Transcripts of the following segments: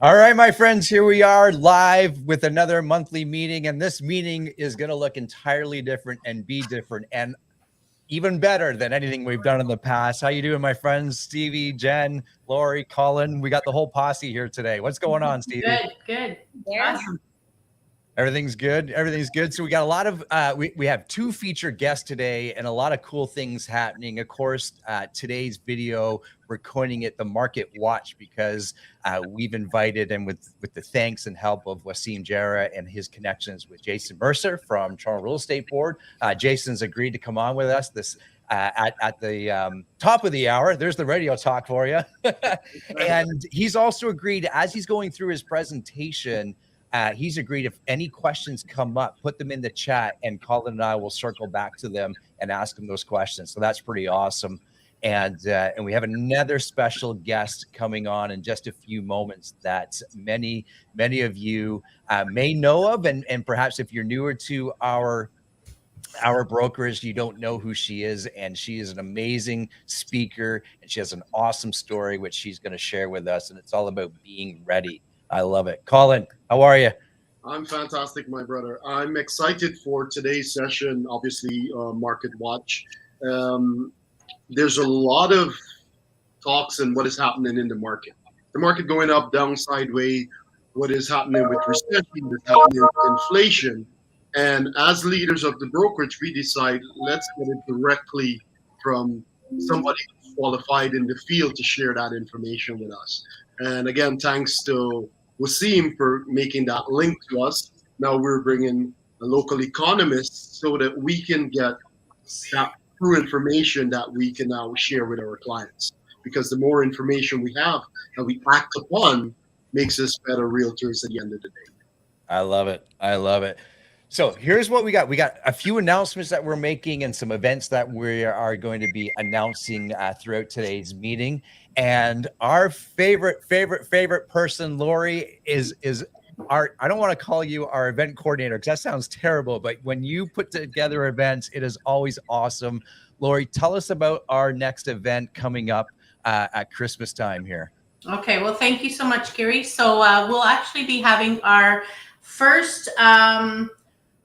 All right, my friends, here we are live with another monthly meeting, and this meeting is going to look entirely different and be different and even better than anything we've done in the past. How you doing, my friends? Stevie, Jen, Lori, Colin, we got the whole posse here today. What's going on, Stevie? Good. Yeah. Awesome. Everything's good. Everything's good. So we got a lot of we have two featured guests today and a lot of cool things happening. Of course, today's video, we're coining it the Market Watch because we've invited, and with the thanks and help of Wasim Jarrah and his connections with Jason Mercer from Toronto Real Estate Board, Jason's agreed to come on with us this at the top of the hour. There's the radio talk for you. And he's also agreed, as he's going through his presentation, he's agreed if any questions come up, put them in the chat, and Colin and I will circle back to them and ask them those questions. So that's pretty awesome. And we have another special guest coming on in just a few moments that many of you may know of, and perhaps if you're newer to our brokerage, you don't know who she is, and she is an amazing speaker, and she has an awesome story which she's going to share with us, and it's all about being ready. I love it. Colin, how are you? I'm fantastic, my brother. I'm excited for today's session, obviously, Market Watch. There's a lot of talks and what is happening in the market. The market going up, down, sideways, what is happening with recession, what's happening with inflation. And as leaders of the brokerage, we decide, let's get it directly from somebody qualified in the field to share that information with us. And again, thanks to Wasim for making that link to us. Now we're bringing a local economist so that we can get that true information that we can now share with our clients. Because the more information we have that we act upon makes us better realtors at the end of the day. I love it. I love it. So here's what we got. We got a few announcements that we're making and some events that we are going to be announcing throughout today's meeting. And our favorite person, Lori, is our, I don't want to call you our event coordinator because that sounds terrible, but when you put together events, it is always awesome. Lori, tell us about our next event coming up at Christmas time here. Okay, well, thank you so much, Gary. So we'll actually be having our first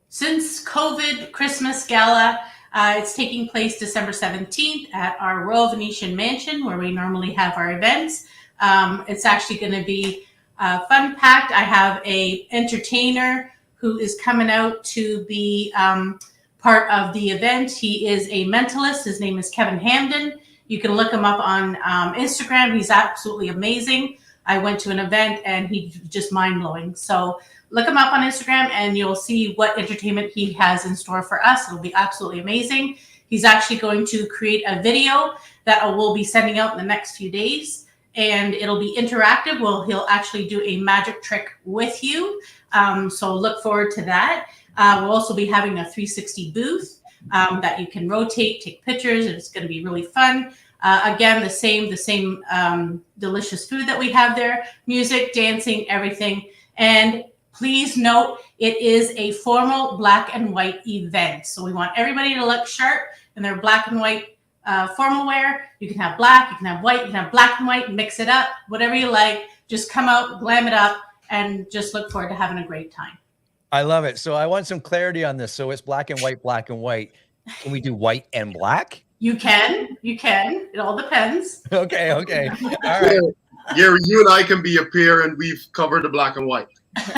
since COVID Christmas Gala. It's taking place December 17th at our Royal Venetian Mansion, where we normally have our events. It's actually going to be fun packed. I have a entertainer who is coming out to be part of the event. He is a mentalist. His name is Kevin Hamden. You can look him up on Instagram. He's absolutely amazing. I went to an event and he's just mind-blowing. So look him up on Instagram and you'll see what entertainment he has in store for us. It'll be absolutely amazing. He's actually going to create a video that we'll be sending out in the next few days, and it'll be interactive. He'll actually do a magic trick with you. So look forward to that. We'll also be having a 360 booth that you can rotate, take pictures, and it's going to be really fun. Again, the same delicious food that we have there, music, dancing, everything. And please note, it is a formal black and white event. So we want everybody to look sharp in their black and white formal wear. You can have black, you can have white, you can have black and white, mix it up, whatever you like. Just come out, glam it up, and just look forward to having a great time. I love it. So I want some clarity on this. So it's black and white, black and white. Can we do white and black? You can. It all depends. Okay. All right. Gary, you and I can be a pair, and we've covered the black and white.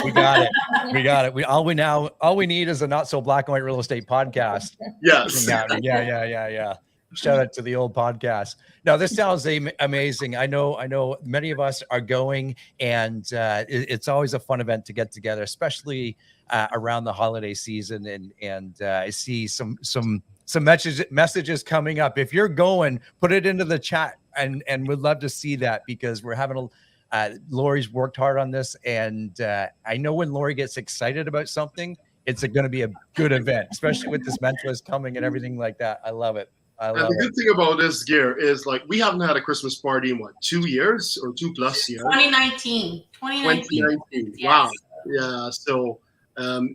We got it. All we need is a not so black and white real estate podcast. Yes. Yeah. Shout out to the old podcast. No, this sounds amazing. I know many of us are going, and it's always a fun event to get together, especially around the holiday season. And I see some messages coming up. If you're going, put it into the chat, and we'd love to see that, because we're having Lori's worked hard on this, and I know when Lori gets excited about something, it's going to be a good event, especially with this mentalist coming and everything like that. I love it. And the good thing about this, Gary, is like we haven't had a Christmas party in 2 years or 2+ years. 2019. Yes. Wow. Yeah. So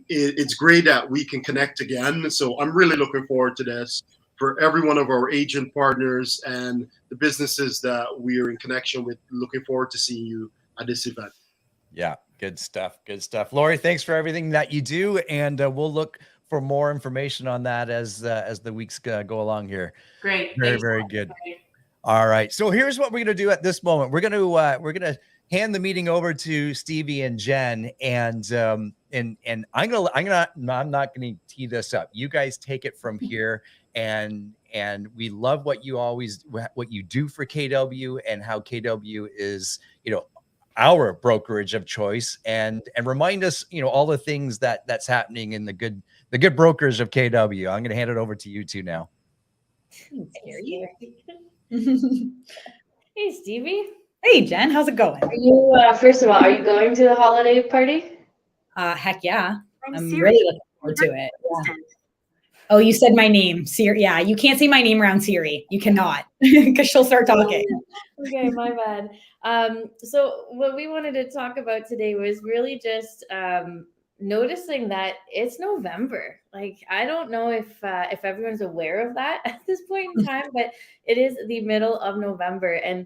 it's great that we can connect again. So I'm really looking forward to this for every one of our agent partners and the businesses that we are in connection with. Looking forward to seeing you at this event. Yeah, good stuff. Good stuff. Lori, thanks for everything that you do, and we'll look for more information on that as the weeks go along here. Great. Very, Thanks. very good. All right. So here's what we're going to do at this moment. We're going to hand the meeting over to Stevie and Jen, and I'm not going to tee this up. You guys take it from here, and we love what you do for KW and how KW is, our brokerage of choice, and remind us, all the things that's happening in the good brokers of KW. I'm going to hand it over to you two now. Hey, Stevie. Hey, Jen, how's it going? Are you, first of all, are you going to the holiday party? Heck yeah. I'm Siri. really looking forward to it. Yeah. Oh, you said my name, Siri. Yeah, you can't say my name around Siri. You cannot, because she'll start talking. Okay, my bad. So what we wanted to talk about today was really just noticing that it's November. Like, I don't know if everyone's aware of that at this point in time, but it is the middle of November, and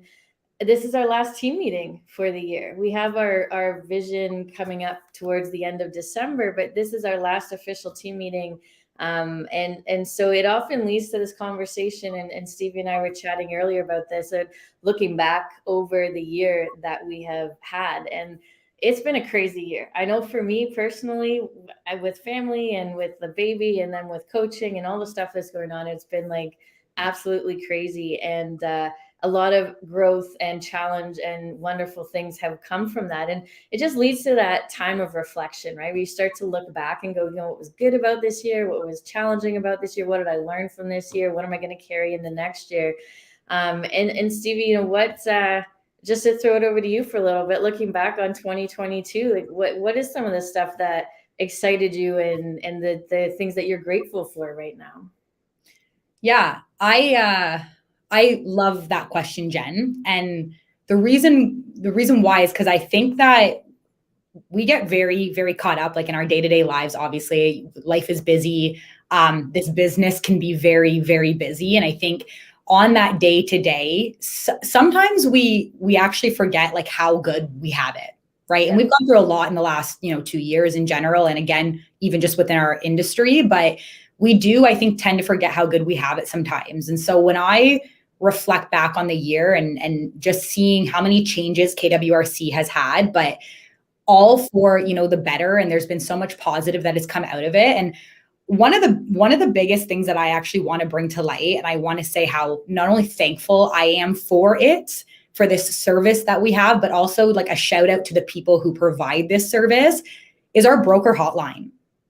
this is our last team meeting for the year. We have our vision coming up towards the end of December, but this is our last official team meeting. And so it often leads to this conversation, and Stevie and I were chatting earlier about this, looking back over the year that we have had. And it's been a crazy year. I know for me personally, with family and with the baby, and then with coaching and all the stuff that's going on, it's been like absolutely crazy. And a lot of growth and challenge and wonderful things have come from that. And it just leads to that time of reflection, right? Where you start to look back and go, what was good about this year? What was challenging about this year? What did I learn from this year? What am I going to carry in the next year? And Stevie, just to throw it over to you for a little bit, looking back on 2022, like what is some of the stuff that excited you and the things that you're grateful for right now? Yeah, I love that question, Jen. And the reason why is because I think that we get very, very caught up, like in our day-to-day lives. Obviously, life is busy. This business can be very, very busy. And I think on that day-to-day, sometimes we actually forget like how good we have it. Right. Yeah. And we've gone through a lot in the last, 2 years in general. And again, even just within our industry, but we do, I think, tend to forget how good we have it sometimes. And so when I reflect back on the year and just seeing how many changes KWRC has had, but all for, the better. And there's been so much positive that has come out of it. And one of the biggest things that I actually want to bring to light, and I want to say how not only thankful I am for it, for this service that we have, but also like a shout out to the people who provide this service, is our broker hotline.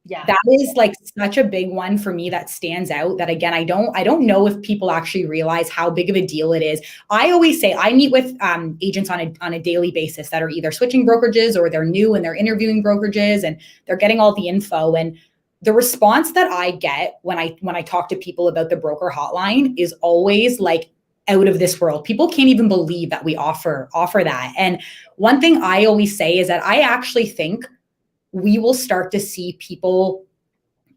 Yeah, that is like such a big one for me that stands out, that again, I don't know if people actually realize how big of a deal it is. I always say I meet with agents on a daily basis that are either switching brokerages or they're new and they're interviewing brokerages and they're getting all the info. And the response that I get when I talk to people about the broker hotline is always like out of this world. People can't even believe that we offer that. And one thing I always say is that I actually think we will start to see people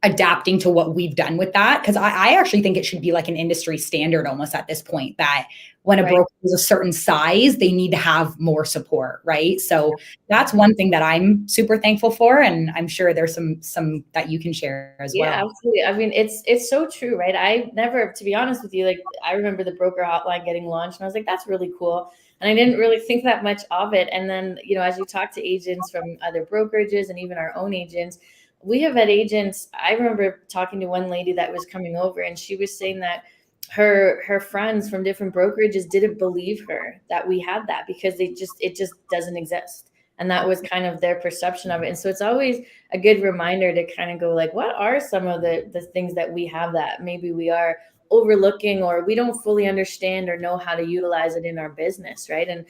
adapting to what we've done with that. Because I actually think it should be like an industry standard almost at this point, that when a broker is a certain size, they need to have more support, right? So that's one thing that I'm super thankful for. And I'm sure there's some that you can share as well. Yeah, absolutely. I mean, it's so true, right? I never, to be honest with you, like I remember the broker hotline getting launched and I was like, that's really cool. And I didn't really think that much of it. And then, as you talk to agents from other brokerages and even our own agents, we have had agents. I remember talking to one lady that was coming over and she was saying that her friends from different brokerages didn't believe her that we had that because it just doesn't exist. And that was kind of their perception of it. And so it's always a good reminder to kind of go like, what are some of the things that we have that maybe we are overlooking or we don't fully understand or know how to utilize it in our business, right? And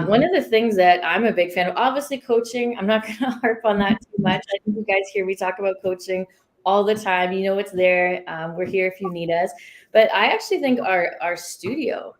one of the things that I'm a big fan of, obviously coaching, I'm not going to harp on that too much. I think you guys hear me talk about coaching all the time. It's there. We're here if you need us. But I actually think our studio,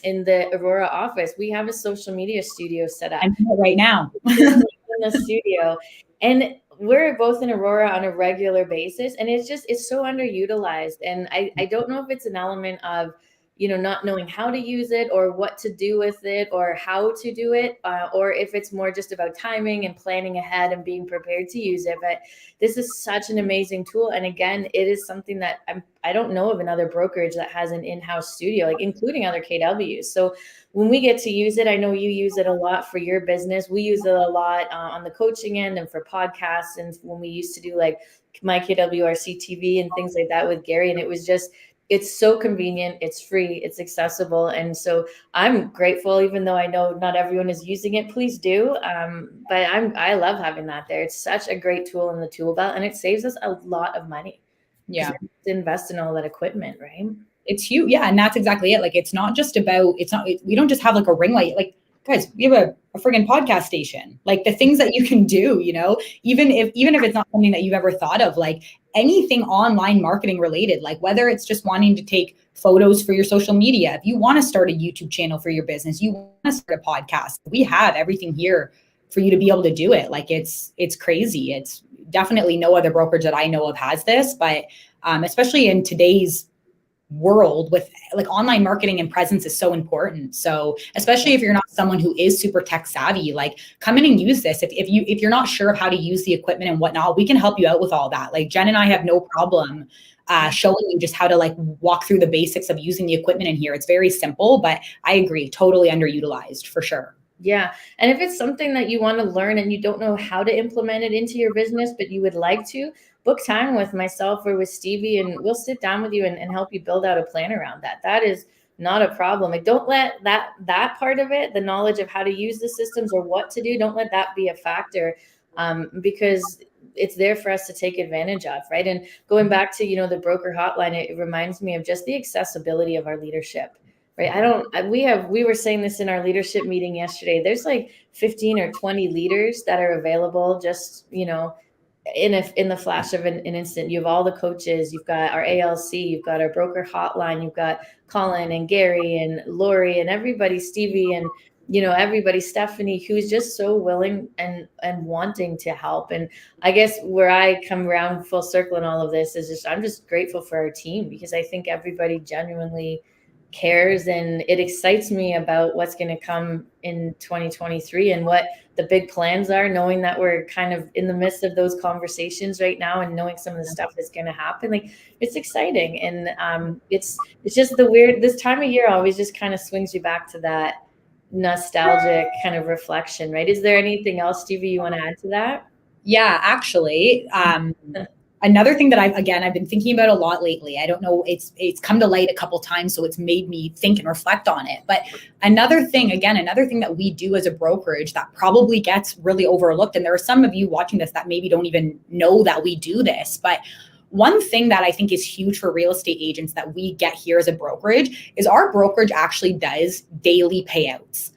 in the Aurora office, we have a social media studio set up. I'm here right now. In the studio. And we're both in Aurora on a regular basis. And it's so underutilized. And I don't know if it's an element of, not knowing how to use it or what to do with it or how to do it, or if it's more just about timing and planning ahead and being prepared to use it. But this is such an amazing tool. And again, it is something that I don't know of another brokerage that has an in-house studio, like including other KWs. So when we get to use it, I know you use it a lot for your business. We use it a lot on the coaching end and for podcasts. And when we used to do like my KWRC TV and things like that with Gary, and it's so convenient, it's free, it's accessible. And so I'm grateful, even though I know not everyone is using it, please do. But I love having that there. It's such a great tool in the tool belt, and it saves us a lot of money. Yeah. To invest in all that equipment, right? It's huge. Yeah. And that's exactly it. Like, it's not just about, we don't just have like a ring light. Like, guys, we have a friggin' podcast station. Like, the things that you can do, even if it's not something that you've ever thought of, like anything online marketing related, like whether it's just wanting to take photos for your social media, if you want to start a YouTube channel for your business, you want to start a podcast, we have everything here for you to be able to do it. Like, it's crazy. It's definitely no other brokerage that I know of has this, but especially in today's world with like online marketing and presence is so important. So especially if you're not someone who is super tech savvy, like come in and use this. If you're not sure of how to use the equipment and whatnot, we can help you out with all that. Like Jen and I have no problem showing you just how to like walk through the basics of using the equipment in here. It's very simple, but I agree, totally underutilized for sure. Yeah. And if it's something that you want to learn and you don't know how to implement it into your business, but you would like to, book time with myself or with Stevie, and we'll sit down with you and help you build out a plan around that. That is not a problem. Like, don't let that part of it, the knowledge of how to use the systems or what to do, don't let that be a factor, because it's there for us to take advantage of, right? And going back to, the broker hotline, it reminds me of just the accessibility of our leadership. Right. We were saying this in our leadership meeting yesterday. There's like 15 or 20 leaders that are available just, in the flash of an instant. You have all the coaches, you've got our ALC, you've got our broker hotline, you've got Colin and Gary and Lori and everybody, Stevie and, everybody, Stephanie, who's just so willing and wanting to help. And I guess where I come around full circle in all of this is I'm just grateful for our team, because I think everybody genuinely cares, and it excites me about what's going to come in 2023 and what the big plans are, knowing that we're kind of in the midst of those conversations right now and knowing some of the stuff that's going to happen. Like, it's exciting. And it's just this time of year always just kind of swings you back to that nostalgic kind of reflection, right? Is there anything else, Stevie, you want to add to that? Yeah, actually, another thing that I've been thinking about a lot lately, I don't know, it's come to light a couple times, so it's made me think and reflect on it. But another thing that we do as a brokerage that probably gets really overlooked, and there are some of you watching this that maybe don't even know that we do this, but one thing that I think is huge for real estate agents that we get here as a brokerage is our brokerage actually does daily payouts.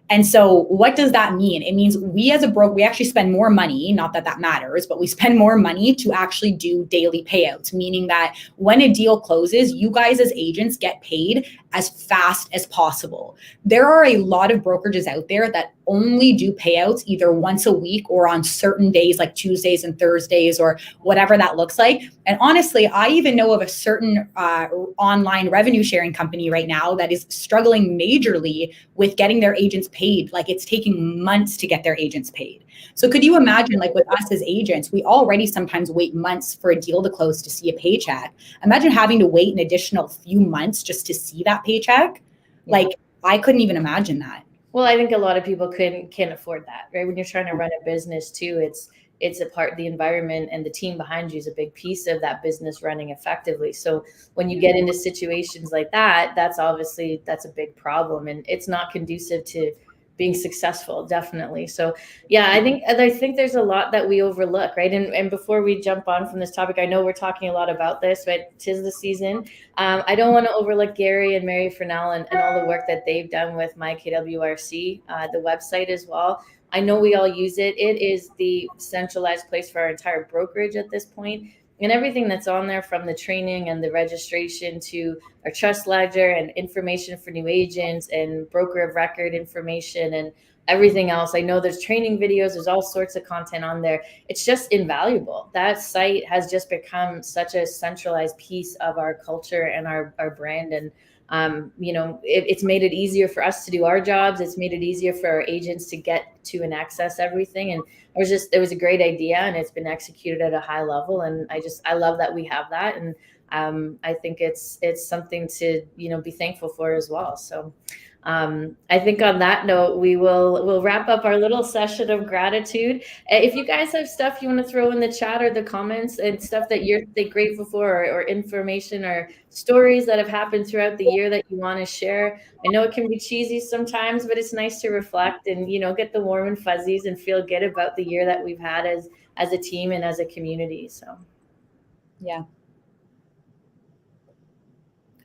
And so what does that mean? It means we as a broker, we actually spend more money, not that matters, but we spend more money to actually do daily payouts, meaning that when a deal closes, you guys as agents get paid as fast as possible. There are a lot of brokerages out there that only do payouts either once a week or on certain days like Tuesdays and Thursdays or whatever that looks like. And honestly, I even know of a certain online revenue sharing company right now that is struggling majorly with getting their agents paid. Like, it's taking months to get their agents paid. So could you imagine, like with us as agents, we already sometimes wait months for a deal to close to see a paycheck. Imagine having to wait an additional few months just to see that paycheck. Like, I couldn't even imagine that. Well, I think a lot of people can't afford that, right? When you're trying to run a business too, it's a part, the environment and the team behind you is a big piece of that business running effectively. So when you get into situations like that, that's a big problem, and it's not conducive to being successful, definitely. So yeah, I think there's a lot that we overlook, right? And before we jump on from this topic, I know we're talking a lot about this, but 'tis the season. I don't want to overlook Gary and Mary Fernell and all the work that they've done with my KWRC, the website as well. I know we all use it. It is the centralized place for our entire brokerage at this point. And everything that's on there, from the training and the registration to our trust ledger and information for new agents and broker of record information and everything else. I know there's training videos, there's all sorts of content on there. It's just invaluable. That site has just become such a centralized piece of our culture and our brand. And It's made it easier for us to do our jobs. It's made it easier for our agents to get to and access everything. And it was a great idea, and it's been executed at a high level. And I love that we have that. And I think it's something to, be thankful for as well. So I think on that note, we'll wrap up our little session of gratitude. If you guys have stuff you want to throw in the chat or the comments and stuff that you're grateful for, or information or stories that have happened throughout the year that you want to share. I know it can be cheesy sometimes, but it's nice to reflect and, get the warm and fuzzies and feel good about the year that we've had as a team and as a community. So, yeah.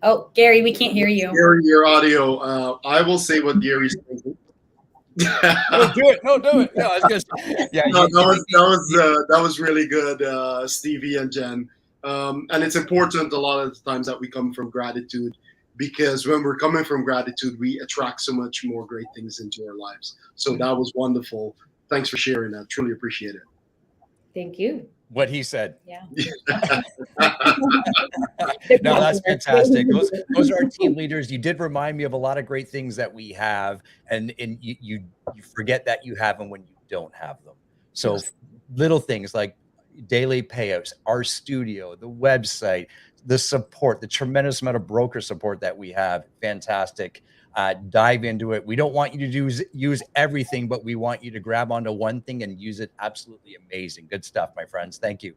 Oh, Gary, we can't hear you. Gary, your audio. I will say what Gary's thinking. No, do it. No, do it. No, I was gonna say, yeah. No, that was really good, Stevie and Jen. And it's important a lot of the times that we come from gratitude, because when we're coming from gratitude, we attract so much more great things into our lives. So that was wonderful. Thanks for sharing that. Truly appreciate it. Thank you. What he said. Yeah. No, that's fantastic. Those are our team leaders. You did remind me of a lot of great things that we have, and you forget that you have them when you don't have them. So Yes. Little things like daily payouts, our studio, the website, the support, the tremendous amount of broker support that we have. Fantastic. Dive into it. We don't want you to use everything, but we want you to grab onto one thing and use it. Absolutely amazing. Good stuff, my friends. Thank you.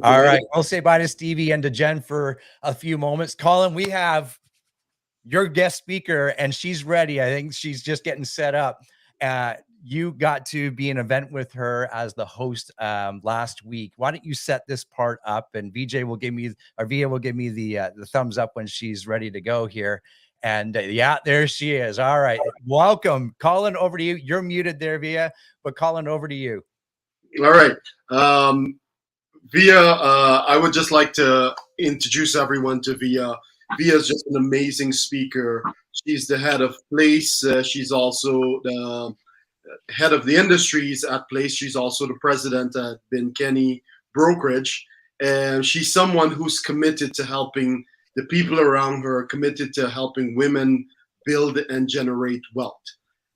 All right. We'll say bye to Stevie and to Jen for a few moments. Colin, we have your guest speaker, and she's ready. I think she's just getting set up. You got to be an event with her as the host last week. Why don't you set this part up, and VJ will give me, or Via will give me the thumbs up when she's ready to go here. And yeah, there she is. All right. Welcome. Colin, over to you. You're muted there, Via, but Colin, over to you. All right. Via, I would just like to introduce everyone to Via. Via is just an amazing speaker. She's the head of Place. She's also the head of the industries at Place. She's also the president at Ben Kenny Brokerage. And she's someone who's committed to helping the people around her, committed to helping women build and generate wealth.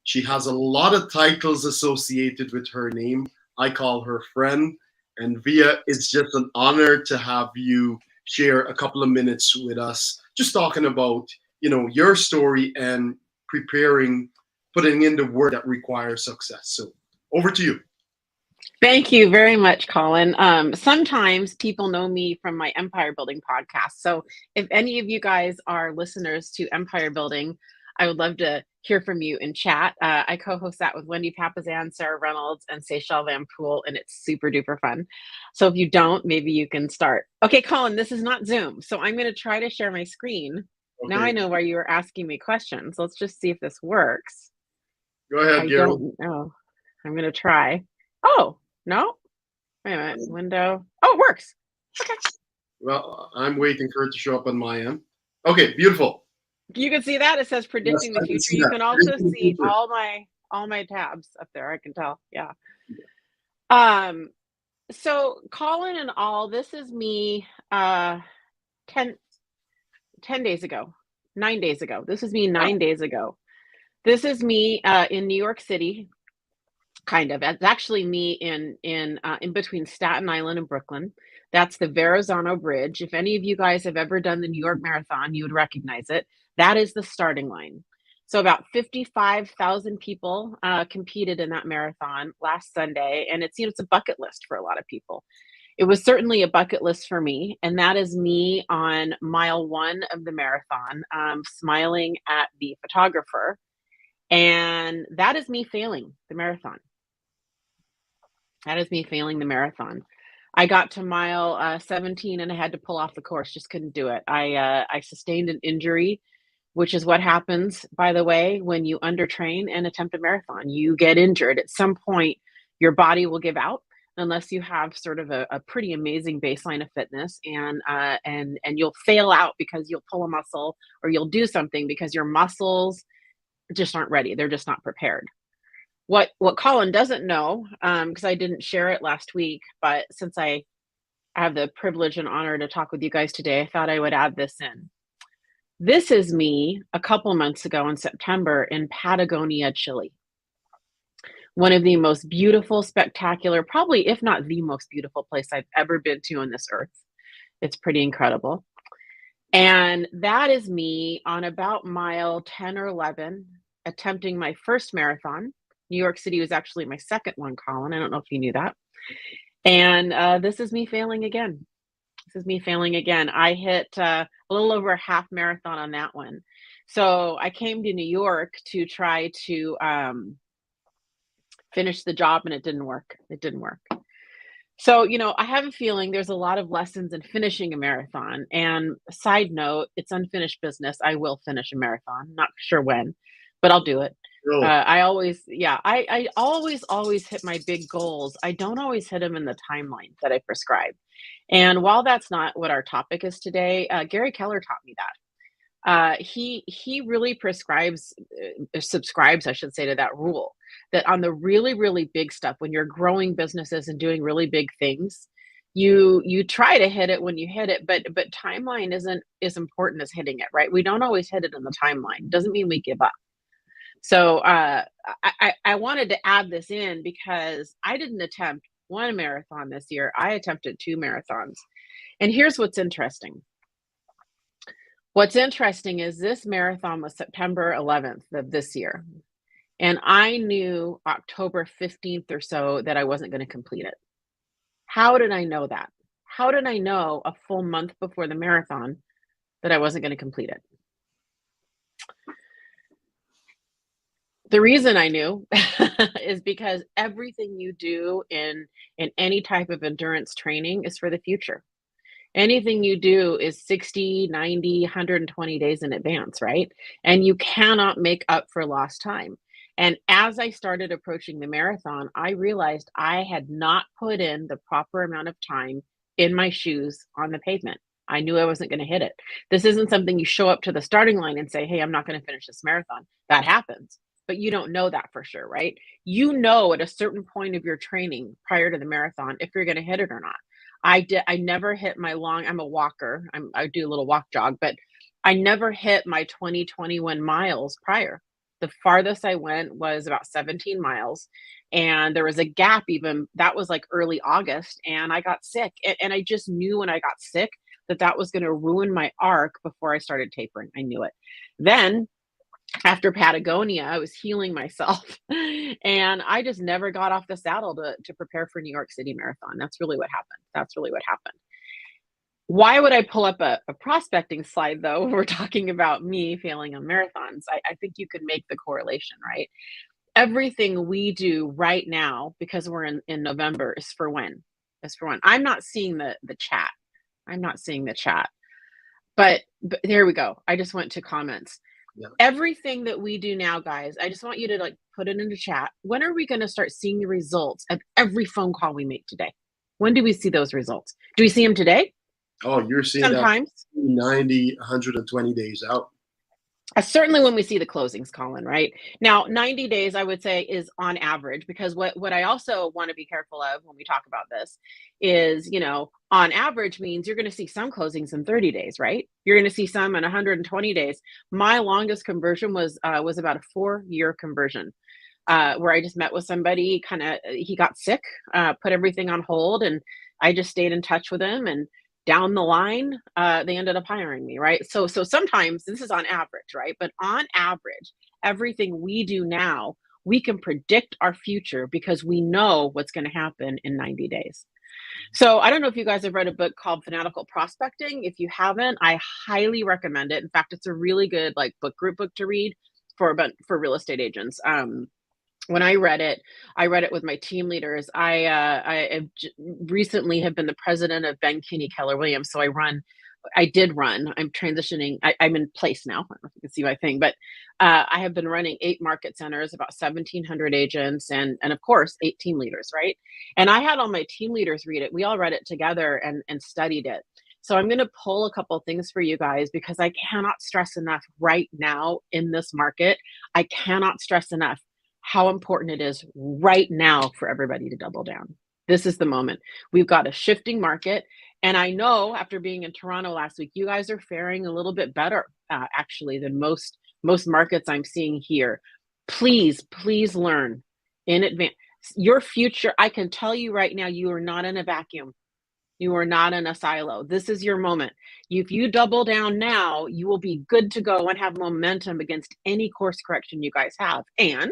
She has a lot of titles associated with her name. I call her friend. And Via, it's just an honor to have you share a couple of minutes with us, just talking about, your story and putting in the work that requires success. So over to you. Thank you very much, Colin. Sometimes people know me from my Empire Building podcast. So if any of you guys are listeners to Empire Building, I would love to hear from you in chat. I co-host that with Wendy Papazan, Sarah Reynolds, and Seychelle Van Poel, and it's super duper fun. So if you don't, maybe you can start. Okay, Colin, this is not Zoom, so I'm going to try to share my screen. Okay. Now I know why you were asking me questions. Let's just see if this works. Go ahead, Gary. I don't know. I'm going to try. Oh, no? Wait a minute. Window. Oh, it works. Okay. Well, I'm waiting for it to show up on my end. Okay, beautiful. You can see that. It says predicting the future. You can also see all my tabs up there. I can tell. Yeah. So Colin and all, this is me 10 days ago, 9 days ago. This is me 9 days ago. This is me in New York City, kind of. It's actually me in between Staten Island and Brooklyn. That's the Verrazano Bridge. If any of you guys have ever done the New York Marathon, you would recognize it. That is the starting line. So about 55,000 people competed in that marathon last Sunday, and it's a bucket list for a lot of people. It was certainly a bucket list for me, and that is me on mile 1 of the marathon, smiling at the photographer, and that is me failing the marathon. That is me failing the marathon. I got to mile 17 and I had to pull off the course, just couldn't do it. I sustained an injury, which is what happens, by the way, when you undertrain and attempt a marathon. You get injured. At some point, your body will give out unless you have sort of a pretty amazing baseline of fitness, and you'll fail out because you'll pull a muscle or you'll do something because your muscles just aren't ready. They're just not prepared. What Colin doesn't know, because I didn't share it last week, but since I have the privilege and honor to talk with you guys today, I thought I would add this in. This is me a couple months ago in September in Patagonia, Chile. One of the most beautiful, spectacular, probably if not the most beautiful place I've ever been to on this earth. It's pretty incredible. And that is me on about mile 10 or 11, attempting my first marathon. New York City was actually my second one, Colin. I don't know if you knew that. And this is me failing again. This is me failing again. I hit a little over a half marathon on that one. So I came to New York to try to finish the job, and it didn't work. It didn't work. So, you know, I have a feeling there's a lot of lessons in finishing a marathon. And side note, it's unfinished business. I will finish a marathon. Not sure when, but I'll do it. Really? I always hit my big goals. I don't always hit them in the timeline that I prescribe. And while that's not what our topic is today, Gary Keller taught me that. He really subscribes, I should say, to that rule that on the really, really big stuff, when you're growing businesses and doing really big things, you try to hit it when you hit it, but timeline isn't as important as hitting it, right? We don't always hit it in the timeline. Doesn't mean we give up. So I wanted to add this in because I didn't attempt one marathon this year. I attempted 2 marathons. And here's what's interesting. What's interesting is this marathon was September 11th of this year. And I knew October 15th or so that I wasn't going to complete it. How did I know that? How did I know a full month before the marathon that I wasn't going to complete it? The reason I knew is because everything you do in any type of endurance training is for the future. Anything you do is 60, 90, 120 days in advance, right? And you cannot make up for lost time. And as I started approaching the marathon, I realized I had not put in the proper amount of time in my shoes on the pavement. I knew I wasn't going to hit it. This isn't something you show up to the starting line and say, hey, I'm not going to finish this marathon. That happens. But you don't know that for sure, right? You know at a certain point of your training prior to the marathon if you're going to hit it or not. I never hit my I'm a walker. I do a little walk jog, but I never hit my 21 miles prior. The farthest I went was about 17 miles. And there was a gap even, that was like early August, and I got sick. And I just knew when I got sick that was going to ruin my arc before I started tapering. I knew it. Then after Patagonia, I was healing myself and I just never got off the saddle to prepare for New York City Marathon. That's really what happened. That's really what happened. Why would I pull up a prospecting slide though? We're talking about me failing on marathons. I think you could make the correlation, right? Everything we do right now, because we're in November, is for when? Is for when. I'm not seeing the chat. I'm not seeing the chat. But there we go. I just went to comments. Yeah. Everything that we do now, guys, I just want you to like put it into chat. When are we going to start seeing the results of every phone call we make today? When do we see those results? Do we see them today? Oh, you're seeing sometimes that 90, 120 days out. Certainly when we see the closings, Colin, right? Now, 90 days, I would say, is on average, because what I also want to be careful of when we talk about this is, you know, on average means you're going to see some closings in 30 days, right? You're going to see some in 120 days. My longest conversion was about a 4-year conversion, where I just met with somebody, he got sick, put everything on hold, and I just stayed in touch with him, and down the line, they ended up hiring me, right? So sometimes this is on average, right? But on average, everything we do now, we can predict our future because we know what's going to happen in 90 days. So I don't know if you guys have read a book called Fanatical Prospecting. If you haven't, I highly recommend it. In fact, it's a really good like group book to read for real estate agents. When I read it with my team leaders. I recently have been the president of Ben Kinney Keller Williams. So I did run. I'm transitioning. I'm in place now. I don't know if you can see my thing, but I have been running 8 market centers, about 1,700 agents, and of course 8 team leaders, right? And I had all my team leaders read it. We all read it together and studied it. So I'm going to pull a couple things for you guys because I cannot stress enough right now in this market. I cannot stress enough how important it is right now for everybody to double down. This is the moment. We've got a shifting market. And I know after being in Toronto last week, you guys are faring a little bit better actually than most markets I'm seeing here. Please learn in advance. Your future, I can tell you right now, you are not in a vacuum. You are not in a silo. This is your moment. If you double down now, you will be good to go and have momentum against any course correction you guys have. And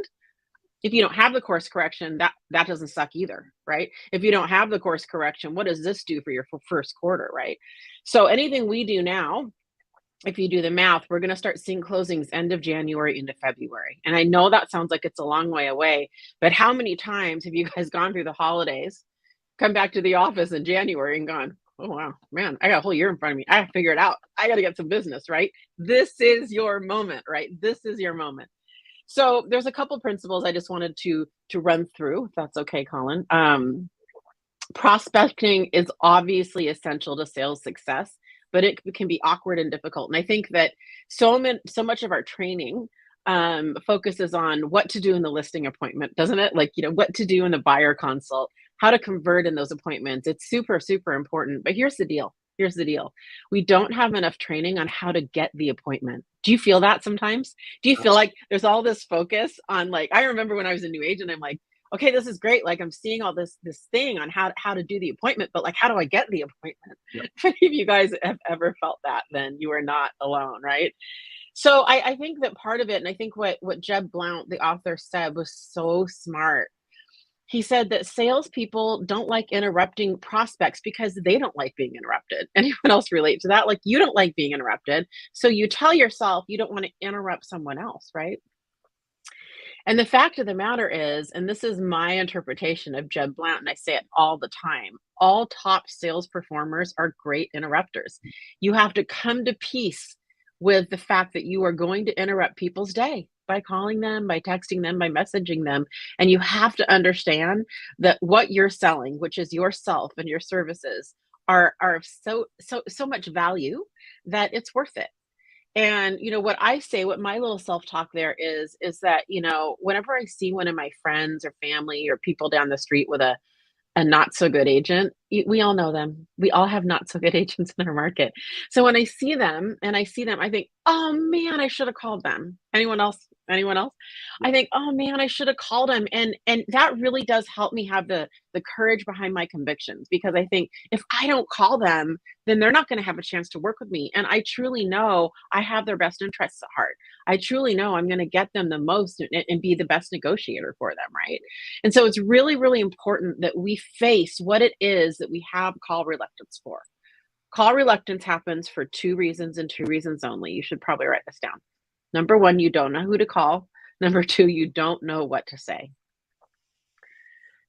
if you don't have the course correction, that doesn't suck either, right? If you don't have the course correction, what does this do for your first quarter, right? So anything we do now, if you do the math, we're going to start seeing closings end of January into February. And I know that sounds like it's a long way away, but how many times have you guys gone through the holidays, come back to the office in January and gone, oh, wow, man, I got a whole year in front of me. I have to figure it out. I got to get some business, right? This is your moment, right? This is your moment. So there's a couple principles I just wanted to run through, if that's okay, Colin. Prospecting is obviously essential to sales success, but it can be awkward and difficult. And I think that so much of our training focuses on what to do in the listing appointment, doesn't it? Like, what to do in the buyer consult, how to convert in those appointments. It's super, super important. But here's the deal. We don't have enough training on how to get the appointment. Do you feel that sometimes? Do you feel like there's all this focus on, like, I remember when I was a new agent, I'm like, okay, this is great. Like, I'm seeing all this thing on how to do the appointment, but like, how do I get the appointment? Yep. If any of you guys have ever felt that, then you are not alone, right? So I think that part of it, and I think what Jeb Blount, the author, said was so smart. He said that salespeople don't like interrupting prospects because they don't like being interrupted. Anyone else relate to that? Like, you don't like being interrupted. So you tell yourself you don't want to interrupt someone else, right? And the fact of the matter is, and this is my interpretation of Jeb Blount, and I say it all the time, all top sales performers are great interrupters. You have to come to peace with the fact that you are going to interrupt people's day by calling them, by texting them, by messaging them. And you have to understand that what you're selling, which is yourself and your services, are so much value that it's worth it. And what I say, what my little self-talk there is that, whenever I see one of my friends or family or people down the street with a not so good agent, we all know them. We all have not so good agents in our market. So when I see them, I think, oh man, I should have called them. Anyone else? I think, oh man, I should have called them. And that really does help me have the courage behind my convictions, because I think if I don't call them, then they're not going to have a chance to work with me. And I truly know I have their best interests at heart. I truly know I'm going to get them the most and be the best negotiator for them, right? And so it's really, really important that we face what it is that we have call reluctance for. Call reluctance happens for 2 reasons and 2 reasons only. You should probably write this down. Number 1, you don't know who to call. Number 2, you don't know what to say.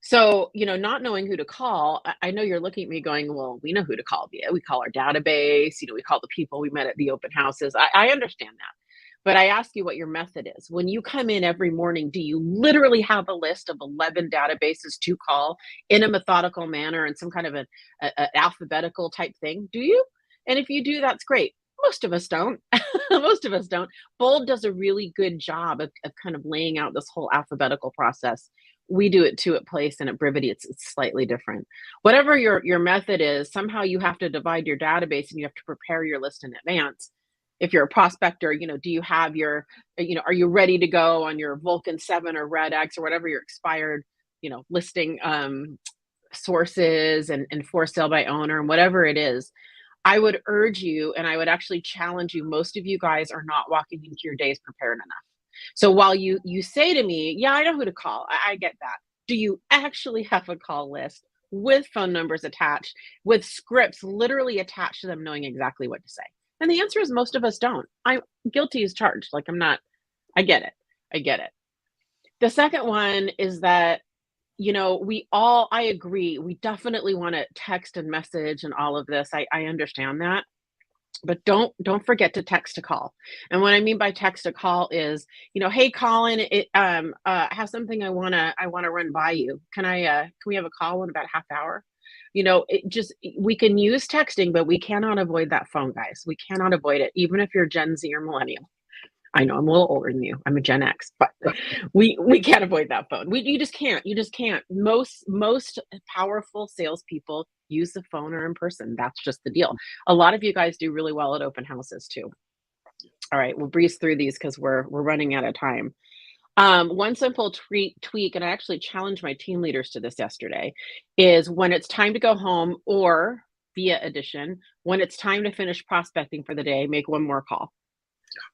So, not knowing who to call, I know you're looking at me going, well, we know who to call. Yeah, we call our database, we call the people we met at the open houses. I understand that. But I ask you what your method is. When you come in every morning, do you literally have a list of 11 databases to call in a methodical manner and some kind of an alphabetical type thing? Do you? And if you do, that's great. Most of us don't. Most of us don't. Bold does a really good job of kind of laying out this whole alphabetical process. We do it too at Place, and at Brivity, it's slightly different. Whatever your method is, somehow you have to divide your database and you have to prepare your list in advance. If you're a prospector, do you have your, are you ready to go on your Vulcan 7 or Red X or whatever your expired, listing sources and for sale by owner and whatever it is. I would urge you, and I would actually challenge you, most of you guys are not walking into your days prepared enough. So while you say to me, yeah, I know who to call, I get that. Do you actually have a call list with phone numbers attached, with scripts literally attached to them, knowing exactly what to say? And the answer is most of us don't. I'm guilty as charged. Like, I get it. The second one is that, I agree. We definitely want to text and message and all of this. I understand that. But don't forget to text to call. And what I mean by text to call is, hey Colin, I have something I wanna run by you. Can we have a call in about half hour? We can use texting, but we cannot avoid that phone, guys. We cannot avoid it, even if you're Gen Z or millennial. I know I'm a little older than you. I'm a Gen X, but we can't avoid that phone. You just can't. Most powerful salespeople use the phone or in person. That's just the deal. A lot of you guys do really well at open houses too. All right, we'll breeze through these because we're running out of time. One simple tweak, and I actually challenged my team leaders to this yesterday, is when it's time to go home, or via addition, when it's time to finish prospecting for the day, make one more call.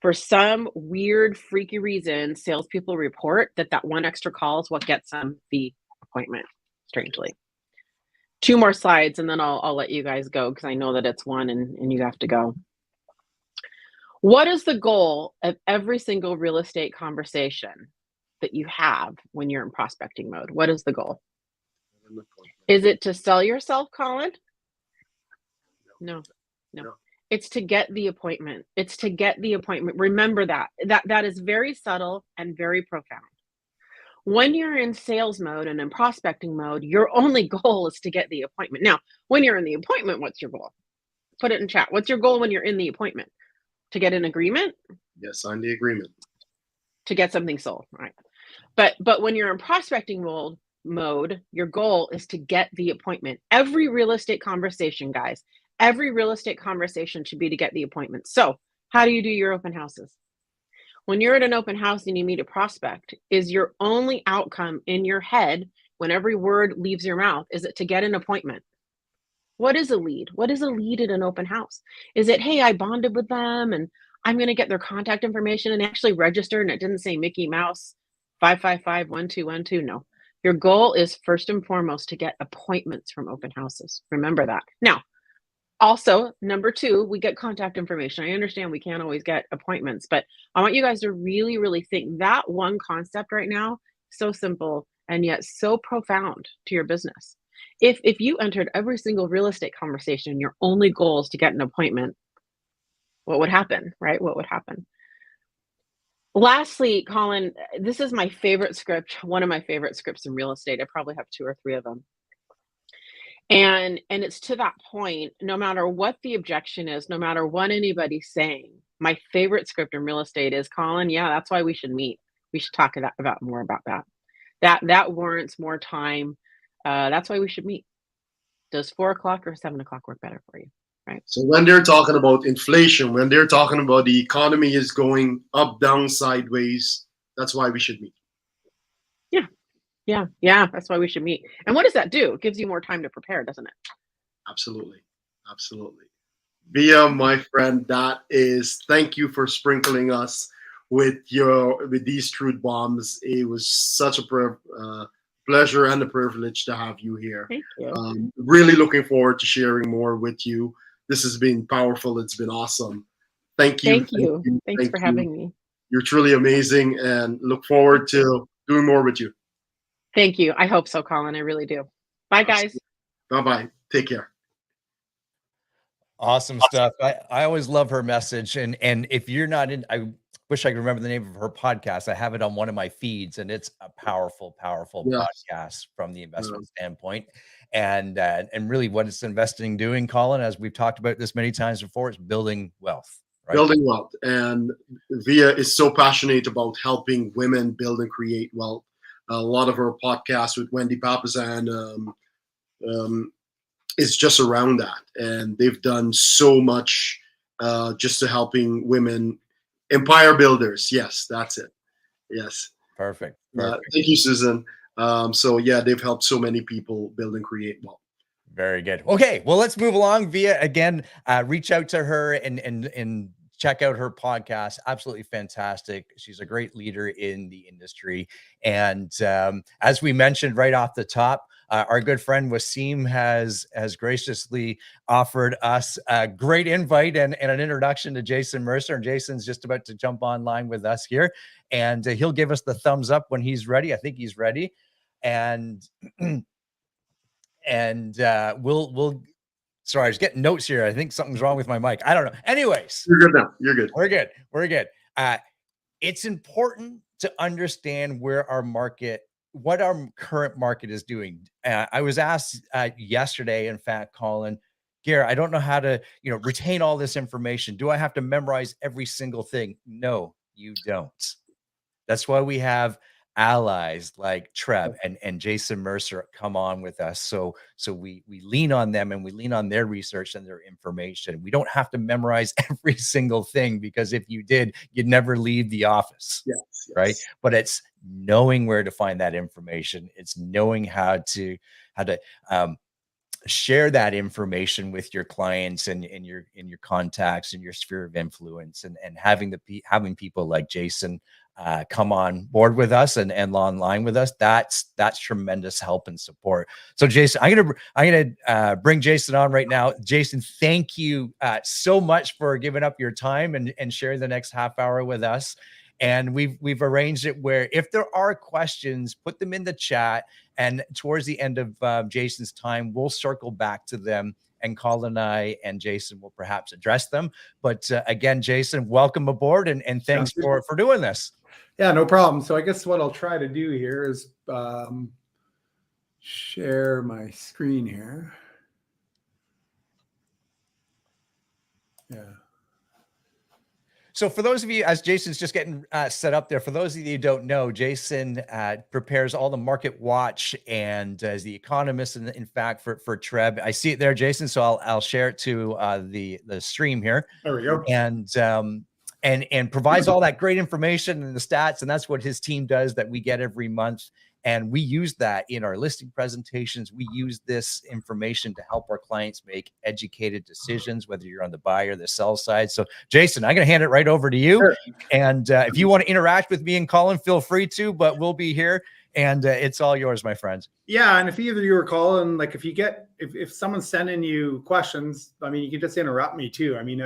For some weird, freaky reason, salespeople report that one extra call is what gets them the appointment, strangely. 2 more slides, and then I'll let you guys go because I know that it's 1 and you have to go. What is the goal of every single real estate conversation that you have when you're in prospecting mode? What is the goal? Is it to sell yourself, Colin? No. It's to get the appointment. It's to get the appointment. Remember that. That is very subtle and very profound. When you're in sales mode and in prospecting mode, your only goal is to get the appointment. Now, when you're in the appointment, what's your goal? Put it in chat. What's your goal when you're in the appointment? To get an agreement? Yes, sign the agreement. To get something sold, right? But when you're in prospecting mode, your goal is to get the appointment. Every real estate conversation, guys, every real estate conversation should be to get the appointment. So how do you do your open houses? When you're at an open house and you meet a prospect, is your only outcome in your head when every word leaves your mouth, is it to get an appointment? What is a lead? What is a lead at an open house? Is it, hey, I bonded with them and I'm going to get their contact information and actually register and it didn't say Mickey Mouse 555-1212? No. Your goal is first and foremost to get appointments from open houses. Remember that. Now, also, number 2, we get contact information. I understand we can't always get appointments, but I want you guys to really, really think that one concept right now, so simple and yet so profound to your business. If you entered every single real estate conversation, your only goal is to get an appointment, what would happen, right? What would happen? Lastly, Colin, this is my favorite script, one of my favorite scripts in real estate. I probably have 2 or 3 of them. And it's to that point, no matter what the objection is, no matter what anybody's saying, my favorite script in real estate is, Colin, yeah, that's why we should meet. We should talk about more about that. That warrants more time. That's why we should meet. Does 4 o'clock or 7 o'clock work better for you? Right. So when they're talking about inflation, when they're talking about the economy is going up, down, sideways, that's why we should meet. Yeah, that's why we should meet. And what does that do? It gives you more time to prepare, doesn't it? Absolutely. Via, my friend, thank you for sprinkling us with these truth bombs. It was such a pleasure and a privilege to have you here. Thank you. Really looking forward to sharing more with you. This has been powerful. It's been awesome. Thank you. Thanks for having me. You're truly amazing and look forward to doing more with you. Thank you. I hope so, Colin. I really do. Bye, guys. Bye-bye. Take care. Awesome stuff. I always love her message. And if you're not in, I wish I could remember the name of her podcast. I have it on one of my feeds, and it's a powerful podcast from the investment standpoint. And really what it's investing doing, Colin, as we've talked about this many times before, is building wealth. Right? Building wealth. And Via is so passionate about helping women build and create wealth. A lot of her podcasts with Wendy Papasan is just around that. And they've done so much just to helping women, empire builders. Yes, that's it. Yes. Perfect. Thank you, Susan. So yeah, they've helped so many people build and create wealth. Very good. Okay, well, let's move along. Via, again, reach out to her and check out her podcast. Absolutely fantastic. She's a great leader in the industry. And as we mentioned right off the top, our good friend Wasim has graciously offered us a great invite and an introduction to Jason Mercer. And Jason's just about to jump online with us here, and he'll give us the thumbs up when he's ready. I think he's ready. And we'll sorry, I was getting notes here. I think something's wrong with my mic. I don't know. Anyways, you're good now. You're good. We're good. It's important to understand what our current market is doing. I was asked yesterday, in fact, Colin, Gare, I don't know how to, retain all this information. Do I have to memorize every single thing? No, you don't. That's why we have allies like TRREB and Jason Mercer come on with us. So we lean on them, and we lean on their research and their information. We don't have to memorize every single thing, because if you did, you'd never leave the office. Yes, right? But it's knowing where to find that information. It's knowing how to share that information with your clients and in your contacts and your sphere of influence, and having people like Jason come on board with us and online with us. That's tremendous help and support. So Jason, I'm gonna bring Jason on right now. Jason, thank you so much for giving up your time and sharing the next half hour with us. And we've arranged it where if there are questions, put them in the chat. And towards the end of Jason's time, we'll circle back to them, and Colin and I and Jason will perhaps address them. But again, Jason, welcome aboard, and thanks for doing this. Yeah, no problem. So I guess what I'll try to do here is share my screen here. Yeah. So for those of you, as Jason's just getting set up there, for those of you who don't know, Jason prepares all the market watch and as the economist, in fact, for TRREB. I see it there, Jason. So I'll share it to the stream here. There we go. And provides all that great information and the stats, and that's what his team does that we get every month. And we use that in our listing presentations. We use this information to help our clients make educated decisions, whether you're on the buy or the sell side. So Jason, I'm going to hand it right over to you. Sure. And if you want to interact with me and Colin, feel free to, but we'll be here, and it's all yours, my friends. Yeah. And if either you or Colin, like if someone's sending you questions, I mean, you can just interrupt me too. I mean,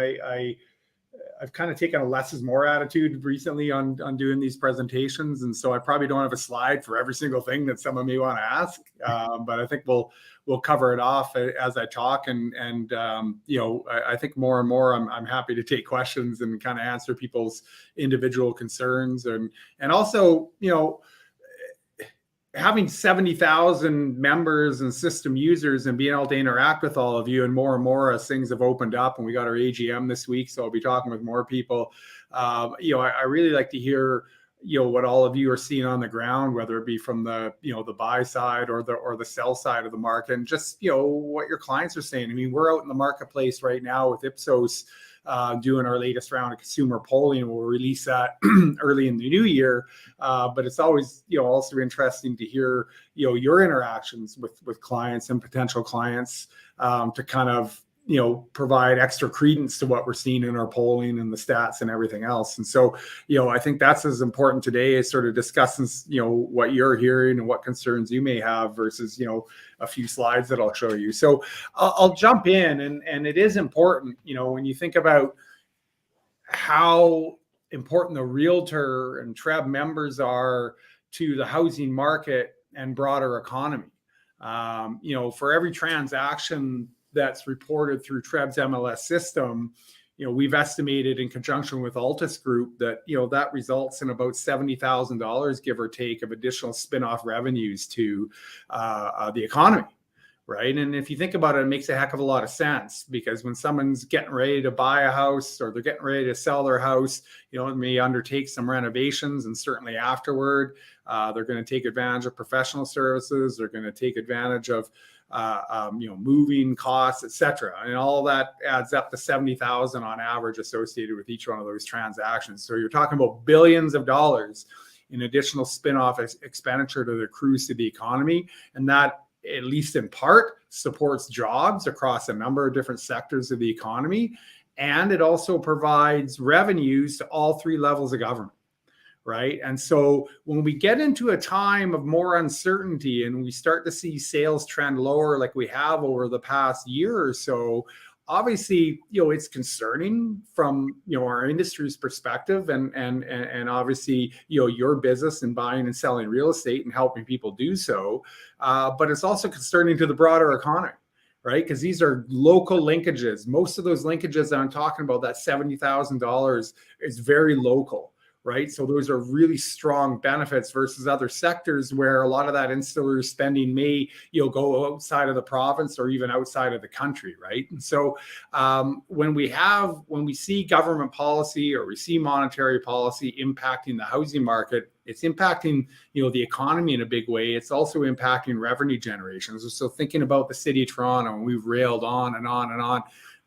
I've kind of taken a less is more attitude recently on doing these presentations. And so I probably don't have a slide for every single thing that someone may want to ask. But I think we'll cover it off as I talk. And I think more and more I'm happy to take questions and kind of answer people's individual concerns. And also, having 70,000 members and system users and being able to interact with all of you, and more as things have opened up, and we got our AGM this week, so I'll be talking with more people. I really like to hear what all of you are seeing on the ground, whether it be from the the buy side or the sell side of the market, and just what your clients are saying. I mean, we're out in the marketplace right now with Ipsos doing our latest round of consumer polling, and we'll release that early in the new year. But it's always also interesting to hear your interactions with clients and potential clients to kind of provide extra credence to what we're seeing in our polling and the stats and everything else. And so I think that's as important today as sort of discussing what you're hearing and what concerns you may have versus a few slides that I'll show you. So I'll jump in, and it is important when you think about how important the realtor and TRREB members are to the housing market and broader economy. For every transaction that's reported through TRREB's MLS system, we've estimated in conjunction with Altus Group that that results in about $70,000, give or take, of additional spin-off revenues to the economy, right? And if you think about it, it makes a heck of a lot of sense, because when someone's getting ready to buy a house or they're getting ready to sell their house, it may undertake some renovations, and certainly afterward, they're going to take advantage of professional services. They're going to take advantage of moving costs, etc. And all of that adds up to 70,000 on average associated with each one of those transactions. So you're talking about billions of dollars in additional spin-off expenditure that accrues to the economy. And that, at least in part, supports jobs across a number of different sectors of the economy. And it also provides revenues to all three levels of government. Right. And so when we get into a time of more uncertainty and we start to see sales trend lower like we have over the past year or so, obviously, it's concerning from, our industry's perspective and obviously, your business and buying and selling real estate and helping people do so. But it's also concerning to the broader economy, right? Because these are local linkages. Most of those linkages that I'm talking about, that $70,000 is very local. right? So those are really strong benefits versus other sectors where a lot of that ancillary spending may, go outside of the province or even outside of the country, right? And so when we see government policy or we see monetary policy impacting the housing market, it's impacting, the economy in a big way. It's also impacting revenue generations. So thinking about the city of Toronto, and we've railed on and on and on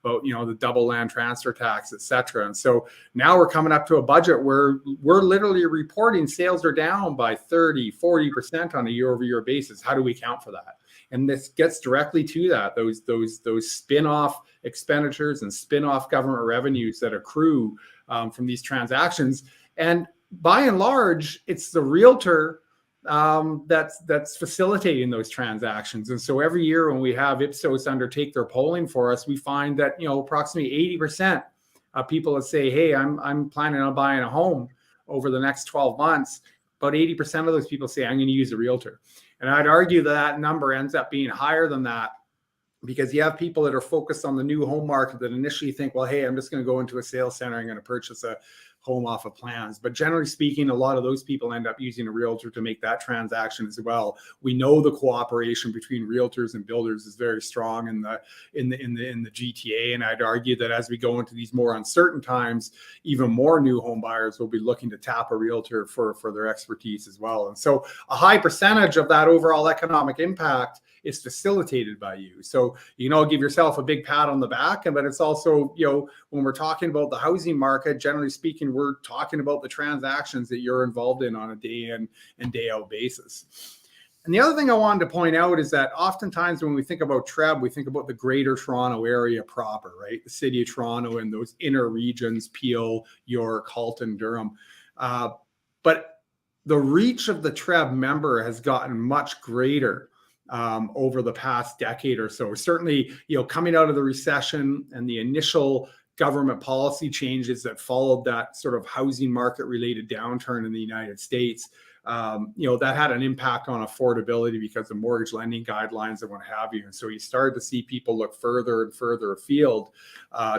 about, the double land transfer tax, et cetera. And so now we're coming up to a budget where we're literally reporting sales are down by 30, 40% on a year-over-year basis. How do we account for that? And this gets directly to that, those spin-off expenditures and spin-off government revenues that accrue from these transactions. And by and large, it's the realtor that's facilitating those transactions. And so every year when we have Ipsos undertake their polling for us, we find that approximately 80% of people that say, hey, I'm planning on buying a home over the next 12 months, about 80% of those people say I'm going to use a realtor. And I'd argue that number ends up being higher than that, because you have people that are focused on the new home market that initially think, well, hey, I'm just going to go into a sales center, I'm going to purchase a home off of plans. But generally speaking, a lot of those people end up using a realtor to make that transaction as well. We know the cooperation between realtors and builders is very strong in the GTA, and I'd argue that as we go into these more uncertain times, even more new home buyers will be looking to tap a realtor for their expertise as well. And so a high percentage of that overall economic impact is facilitated by you. So, give yourself a big pat on the back. But it's also, when we're talking about the housing market, generally speaking, we're talking about the transactions that you're involved in on a day in and day out basis. And the other thing I wanted to point out is that oftentimes when we think about TRREB, we think about the greater Toronto area proper, right? The city of Toronto and those inner regions, Peel, York, Halton, Durham. But the reach of the TRREB member has gotten much greater over the past decade or so. Certainly, coming out of the recession and the initial government policy changes that followed that sort of housing market related downturn in the United States, that had an impact on affordability because of mortgage lending guidelines and what have you. And so you started to see people look further and further afield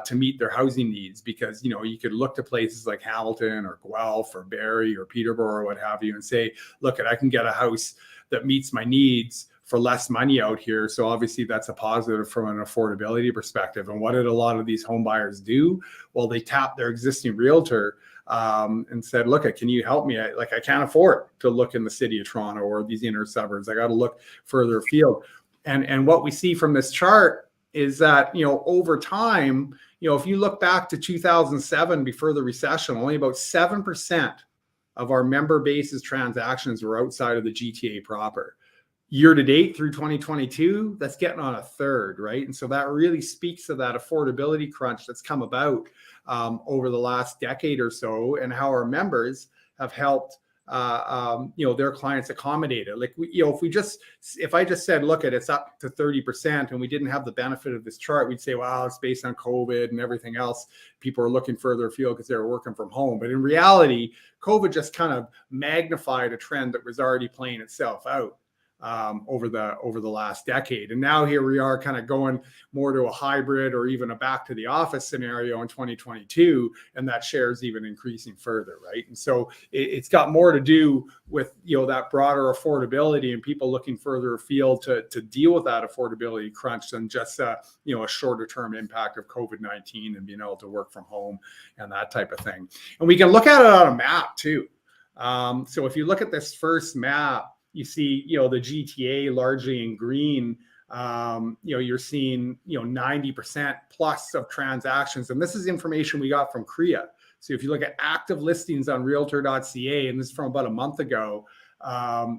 to meet their housing needs, because, you could look to places like Hamilton or Guelph or Barrie or Peterborough or what have you and say, look, I can get a house that meets my needs for less money out here. So obviously that's a positive from an affordability perspective. And what did a lot of these home buyers do? Well, they tapped their existing realtor and said, look, can you help me? I can't afford to look in the city of Toronto or these inner suburbs. I got to look further afield. And what we see from this chart is that, over time, if you look back to 2007, before the recession, only about 7% of our member base's transactions were outside of the GTA proper. Year to date through 2022, that's getting on a third, right? And so that really speaks to that affordability crunch that's come about over the last decade or so, and how our members have helped their clients accommodate it. Like, if I just said, look, it's up to 30%, and we didn't have the benefit of this chart, we'd say, well, it's based on COVID and everything else. People are looking further afield because they were working from home. But in reality, COVID just kind of magnified a trend that was already playing itself out over the last decade. And now here we are kind of going more to a hybrid or even a back to the office scenario in 2022, and that share is even increasing further, right? And so it's got more to do with that broader affordability and people looking further afield to deal with that affordability crunch than just a shorter term impact of COVID-19 and being able to work from home and that type of thing. And we can look at it on a map too. So if you look at this first map, you see, the GTA largely in green. You're seeing, 90% plus of transactions. And this is information we got from CREA. So if you look at active listings on realtor.ca, and this is from about a month ago,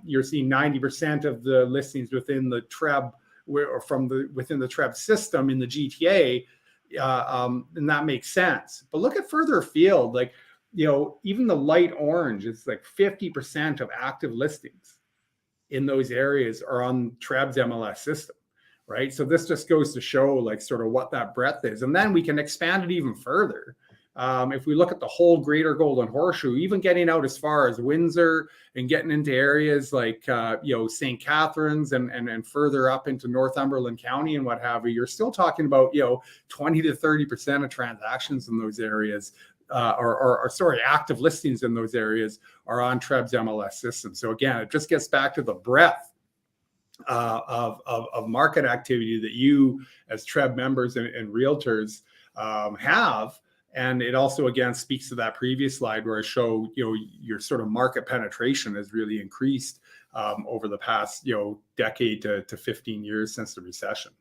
you're seeing 90% of the listings within the TRREB within the TRREB system in the GTA. And that makes sense. But look at further afield, even the light orange is 50% of active listings in those areas are on TRREB's MLS system, right? So this just goes to show sort of what that breadth is. And then we can expand it even further. If we look at the whole greater Golden Horseshoe, even getting out as far as Windsor and getting into areas like, St. Catharines and further up into Northumberland County and what have you, you're still talking about, 20 to 30% of transactions in those areas active listings in those areas are on TRREB's MLS system. So again, it just gets back to the breadth of market activity that you as TRREB members and realtors have. And it also, again, speaks to that previous slide where I show, your sort of market penetration has really increased over the past, decade to 15 years since the recession.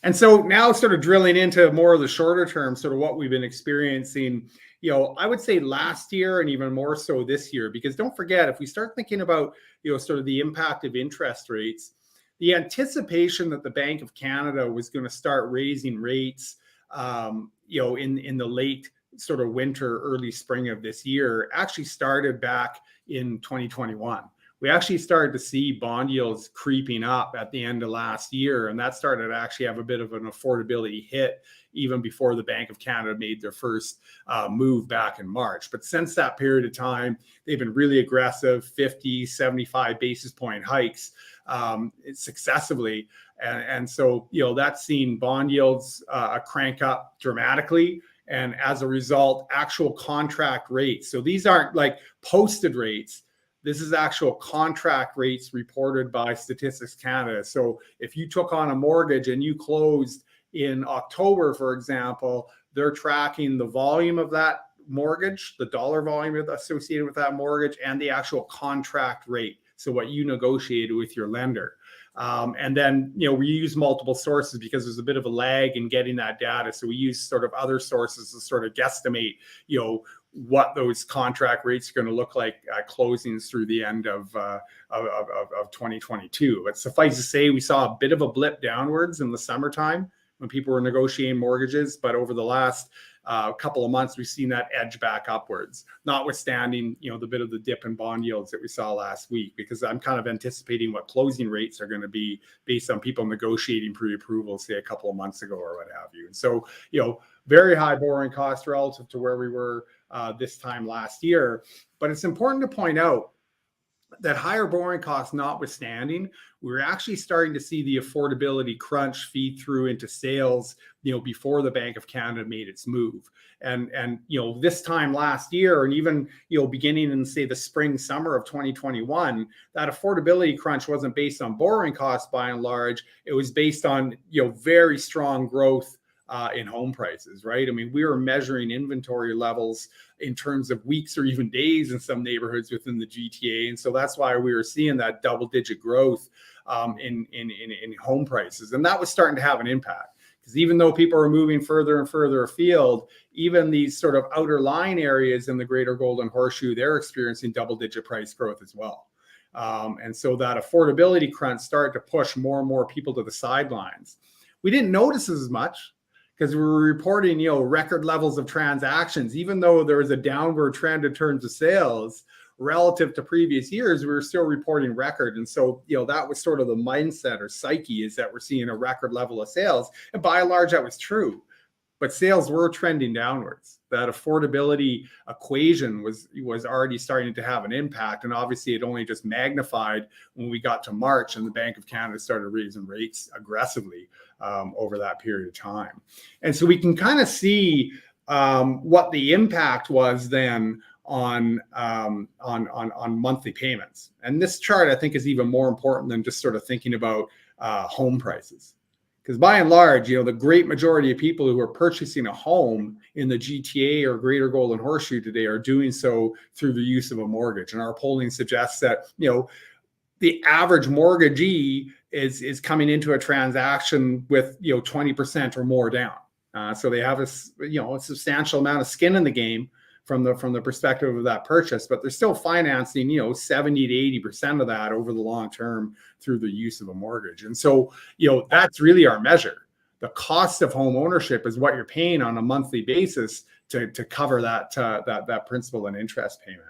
And so now sort of drilling into more of the shorter term, sort of what we've been experiencing, I would say last year and even more so this year, because don't forget, if we start thinking about, sort of the impact of interest rates, the anticipation that the Bank of Canada was going to start raising rates, in the late sort of winter, early spring of this year actually started back in 2021. We actually started to see bond yields creeping up at the end of last year, and that started to actually have a bit of an affordability hit even before the Bank of Canada made their first move back in March. But since that period of time, they've been really aggressive, 50, 75 basis point hikes successively. And so, that's seen bond yields crank up dramatically. And as a result, actual contract rates. So these aren't like posted rates. This is actual contract rates reported by Statistics Canada. So if you took on a mortgage and you closed in October, for example, they're tracking the volume of that mortgage, the dollar volume associated with that mortgage, and the actual contract rate. So what you negotiated with your lender. And then, we use multiple sources because there's a bit of a lag in getting that data. So we use sort of other sources to sort of guesstimate, what those contract rates are going to look like at closings through the end of 2022. But suffice to say, we saw a bit of a blip downwards in the summertime when people were negotiating mortgages. But over the last couple of months, we've seen that edge back upwards, notwithstanding, the bit of the dip in bond yields that we saw last week, because I'm kind of anticipating what closing rates are going to be based on people negotiating pre-approval, say a couple of months ago or what have you. And so, very high borrowing costs relative to where we were this time last year. But it's important to point out that higher borrowing costs notwithstanding, we're actually starting to see the affordability crunch feed through into sales, before the Bank of Canada made its move. And this time last year, and even, beginning in, say, the spring, summer of 2021, that affordability crunch wasn't based on borrowing costs by and large. It was based on, very strong growth in home prices, right? I mean, we were measuring inventory levels in terms of weeks or even days in some neighborhoods within the GTA. And so that's why we were seeing that double-digit growth in home prices. And that was starting to have an impact, because even though people are moving further and further afield, even these sort of outer line areas in the Greater Golden Horseshoe, they're experiencing double-digit price growth as well. And so that affordability crunch started to push more and more people to the sidelines. We didn't notice as much, because we were reporting, record levels of transactions. Even though there was a downward trend in terms of sales relative to previous years, we were still reporting record. And so, that was sort of the mindset or psyche, is that we're seeing a record level of sales. And by and large, that was true. But sales were trending downwards. That affordability equation was already starting to have an impact. And obviously, it only just magnified when we got to March and the Bank of Canada started raising rates aggressively over that period of time. And so we can kind of see what the impact was then on monthly payments. And this chart, I think, is even more important than just sort of thinking about home prices. Because by and large, the great majority of people who are purchasing a home in the GTA or Greater Golden Horseshoe today are doing so through the use of a mortgage. And our polling suggests that, the average mortgagee is coming into a transaction with, 20% or more down. So they have a substantial amount of skin in the game from the perspective of that purchase, but they're still financing, 70 to 80% of that over the long term through the use of a mortgage. And so, that's really our measure. The cost of home ownership is what you're paying on a monthly basis to cover that principal and interest payment.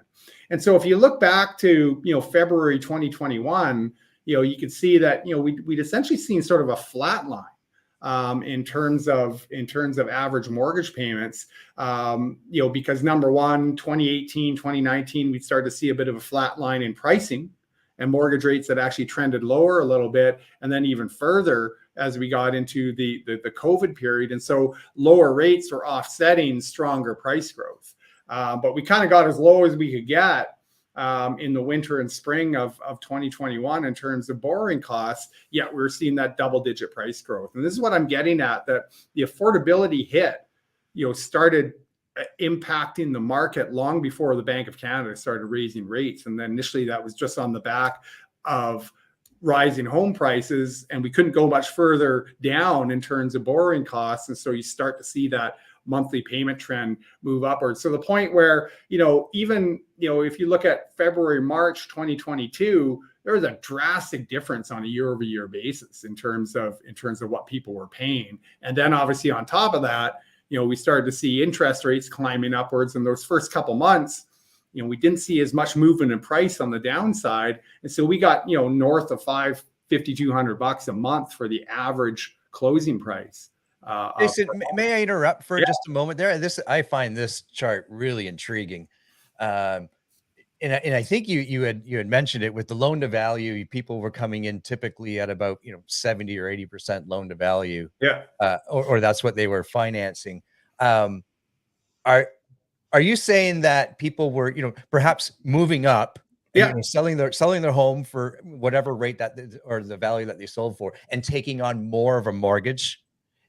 And so if you look back to, February 2021, you could see that, we'd essentially seen sort of a flat line. In terms of average mortgage payments, because number one, 2018, 2019, we'd start to see a bit of a flat line in pricing. and mortgage rates that actually trended lower a little bit, and then even further as we got into the COVID period. And so lower rates were offsetting stronger price growth. But we kind of got as low as we could get in the winter and spring of 2021 in terms of borrowing costs, yet we're seeing that double-digit price growth. And this is what I'm getting at, that the affordability hit, started impacting the market long before the Bank of Canada started raising rates. And then initially that was just on the back of rising home prices, and we couldn't go much further down in terms of borrowing costs. And so you start to see that monthly payment trend move upwards. So the point where, even, if you look at February, March 2022, there was a drastic difference on a year-over-year basis in terms of what people were paying. And then obviously on top of that, we started to see interest rates climbing upwards. And those first couple months, we didn't see as much movement in price on the downside. And so we got, north of $5,200 a month for the average closing price. Jason, may I interrupt for just a moment there? I find this chart really intriguing. And I think you had mentioned it with the loan to value. People were coming in typically at about 70 or 80% loan to value. Yeah. Or that's what they were financing. Are you saying that people were perhaps moving up, and, selling their home for whatever rate or the value that they sold for, and taking on more of a mortgage?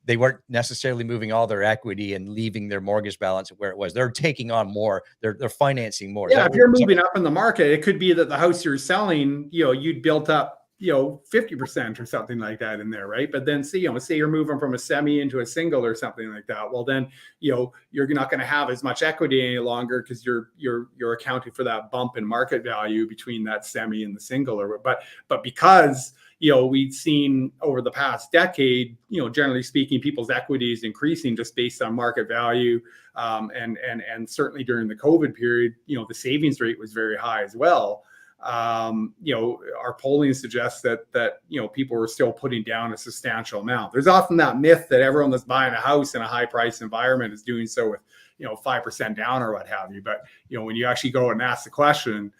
They weren't necessarily moving all their equity and leaving their mortgage balance where it was. They're taking on more. They're financing more. Yeah, if you're moving up in the market, it could be that the house you're selling, you'd built up, 50% or something like that in there, right? But then say you're moving from a semi into a single or something like that. Well, then, you're not going to have as much equity any longer because you're accounting for that bump in market value between that semi and the single. But because we'd seen over the past decade, generally speaking, people's equity is increasing just based on market value. And certainly during the COVID period, the savings rate was very high as well. Our polling suggests that people were still putting down a substantial amount. There's often that myth that everyone that's buying a house in a high price environment is doing so with 5% down or what have you. But when you actually go and ask the question,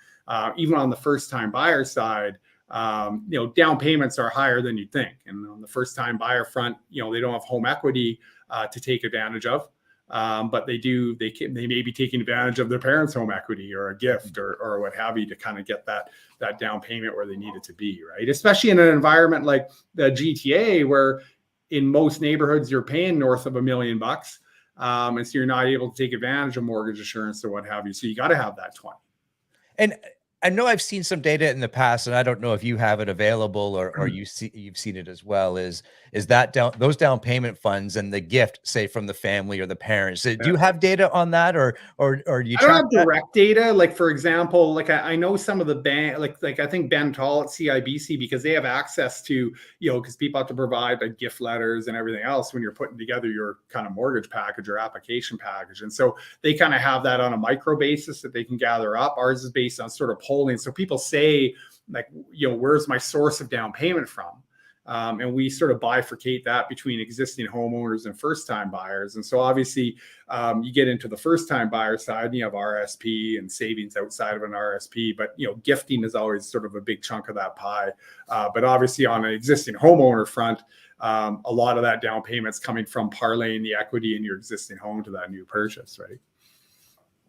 even on the first time buyer side, down payments are higher than you'd think. And on the first time buyer front, they don't have home equity to take advantage of. But they may be taking advantage of their parents' home equity or a gift or what have you to kind of get that down payment where they need it to be, right? Especially in an environment like the GTA, where in most neighborhoods you're paying north of $1 million, and so you're not able to take advantage of mortgage insurance or what have you. So you got to have that 20. And I know I've seen some data in the past, and I don't know if you have it available or you've seen it as well. Is that those down payment funds and the gift, say from the family or the parents? Do you have data on that, or you? I don't have direct data. Like for example, like I know some of the bank, like I think Ben Tall at CIBC, because they have access to because people have to provide like gift letters and everything else when you're putting together your kind of mortgage package or application package, and so they kind of have that on a micro basis that they can gather up. Ours is based on sort of polling. So people say like, where's my source of down payment from? And we sort of bifurcate that between existing homeowners and first-time buyers. And so obviously you get into the first-time buyer side, and you have RSP and savings outside of an RSP, but gifting is always sort of a big chunk of that pie. But obviously on an existing homeowner front, a lot of that down payment's coming from parlaying the equity in your existing home to that new purchase, right?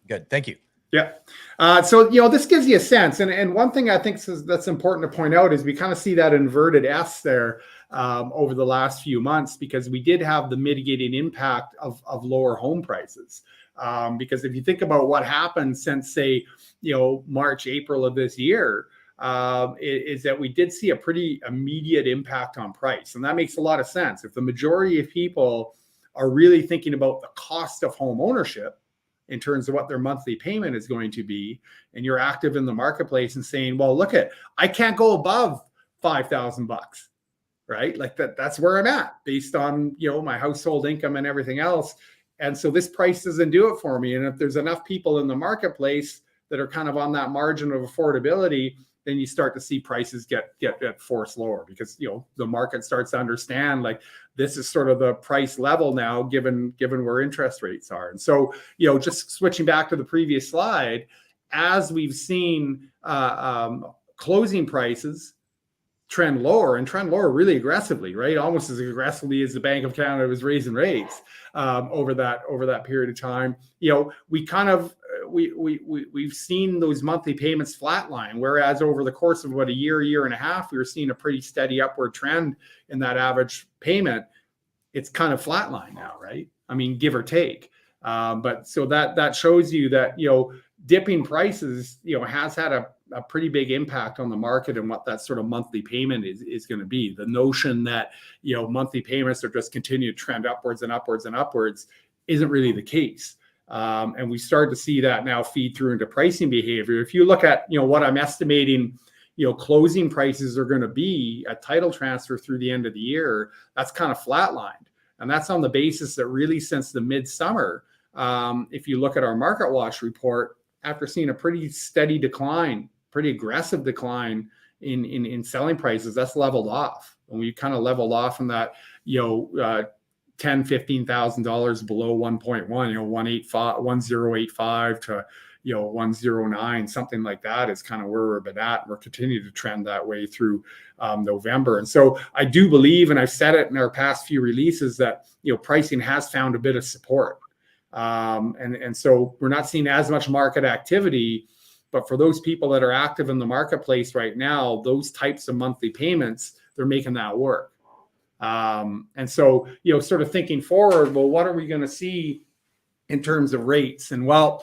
Good, thank you. Yeah. So, this gives you a sense. And one thing I think that's important to point out is we kind of see that inverted S there over the last few months, because we did have the mitigating impact of lower home prices. Because if you think about what happened since, say, March, April of this year, is that we did see a pretty immediate impact on price. And that makes a lot of sense. If the majority of people are really thinking about the cost of home ownership in terms of what their monthly payment is going to be, and you're active in the marketplace and saying, well, I can't go above $5,000, right? Like that's where I'm at based on, my household income and everything else. And so this price doesn't do it for me. And if there's enough people in the marketplace that are kind of on that margin of affordability, then you start to see prices get forced lower, because the market starts to understand like this is sort of the price level now, given where interest rates are. And so just switching back to the previous slide, as we've seen closing prices trend lower and trend lower really aggressively, right? Almost as aggressively as the Bank of Canada was raising rates over that period of time. We've seen those monthly payments flatline, whereas over the course of about a year and a half, we were seeing a pretty steady upward trend in that average payment. It's kind of flatline now, right? I mean, give or take. But so that shows you that, dipping prices, has had a pretty big impact on the market and what that sort of monthly payment is going to be. The notion that, monthly payments are just continue to trend upwards and upwards and upwards isn't really the case. And we start to see that now feed through into pricing behavior. If you look at, what I'm estimating, closing prices are going to be at title transfer through the end of the year, that's kind of flatlined. And that's on the basis that really since the midsummer, if you look at our Market Watch report, after seeing a pretty steady decline, pretty aggressive decline in selling prices, that's leveled off. And we kind of leveled off from that, $10,000-$15,000 below 1.1, 1085 to 109, something like that is kind of where we've been at. We're continuing to trend that way through November. And so I do believe, and I've said it in our past few releases, that pricing has found a bit of support. And so we're not seeing as much market activity, but for those people that are active in the marketplace right now, those types of monthly payments, they're making that work. And so, sort of thinking forward, well, what are we going to see in terms of rates? And well,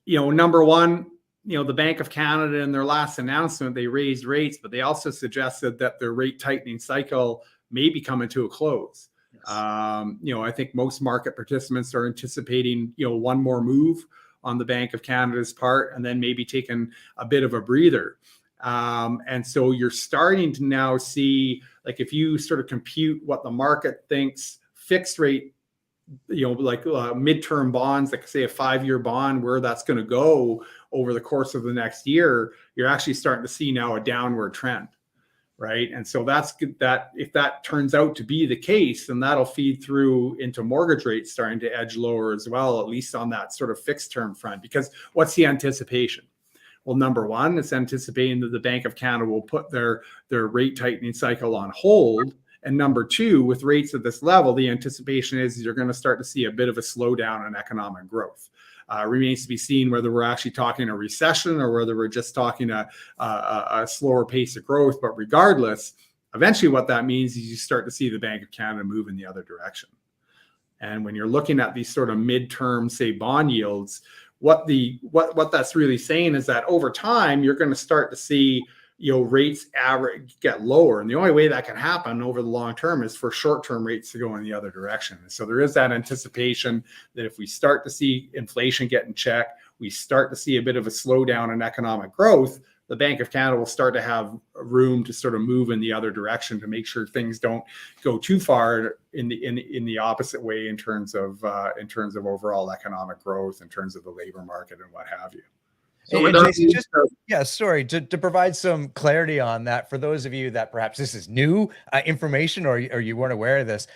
number one, the Bank of Canada in their last announcement, they raised rates, but they also suggested that their rate tightening cycle may be coming to a close. Yes. I think most market participants are anticipating, one more move on the Bank of Canada's part, and then maybe taking a bit of a breather. And so you're starting to now see, like, if you sort of compute what the market thinks fixed rate, midterm bonds, like say a 5-year bond, where that's going to go over the course of the next year, you're actually starting to see now a downward trend, right? And so that's good, that if that turns out to be the case, then that'll feed through into mortgage rates starting to edge lower as well, at least on that sort of fixed term front. Because what's the anticipation? Well, number one, it's anticipating that the Bank of Canada will put their rate tightening cycle on hold. And number two, with rates at this level, the anticipation is you're going to start to see a bit of a slowdown in economic growth. Remains to be seen whether we're actually talking a recession or whether we're just talking a slower pace of growth. But regardless, eventually what that means is you start to see the Bank of Canada move in the other direction. And when you're looking at these sort of midterm, say, bond yields, what that's really saying is that over time, you're going to start to see rates average get lower. And the only way that can happen over the long term is for short-term rates to go in the other direction. And so there is that anticipation that if we start to see inflation get in check, we start to see a bit of a slowdown in economic growth, the Bank of Canada will start to have room to sort of move in the other direction to make sure things don't go too far in the opposite way in terms of overall economic growth, in terms of the labor market and what have you. So Jason, to provide some clarity on that, for those of you that perhaps this is new information or you weren't aware of this,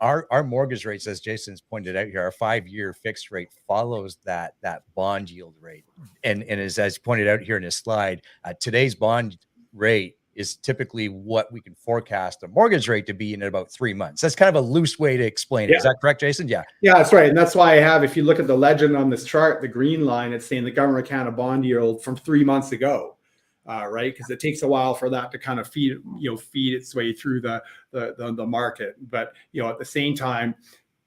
our mortgage rates, as Jason's pointed out here, our 5-year fixed rate follows that bond yield rate. And as pointed out here in his slide, today's bond rate is typically what we can forecast a mortgage rate to be in about 3 months. That's kind of a loose way to explain it. Yeah. Is that correct, Jason? Yeah. Yeah, that's right. And that's why I have, if you look at the legend on this chart, the green line, it's saying the Government of Canada bond yield from 3 months ago, right? Because it takes a while for that to kind of feed its way through the market. But, at the same time,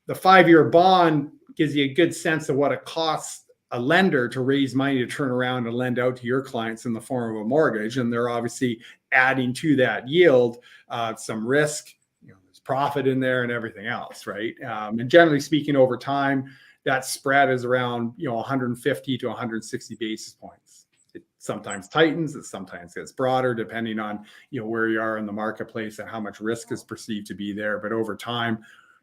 the 5-year bond gives you a good sense of what it costs a lender to raise money to turn around and lend out to your clients in the form of a mortgage. And they're obviously adding to that yield some risk, there's profit in there and everything else, right? And generally speaking, over time, that spread is around 150 to 160 basis points. It sometimes tightens, it sometimes gets broader, depending on where you are in the marketplace and how much risk is perceived to be there. But over time,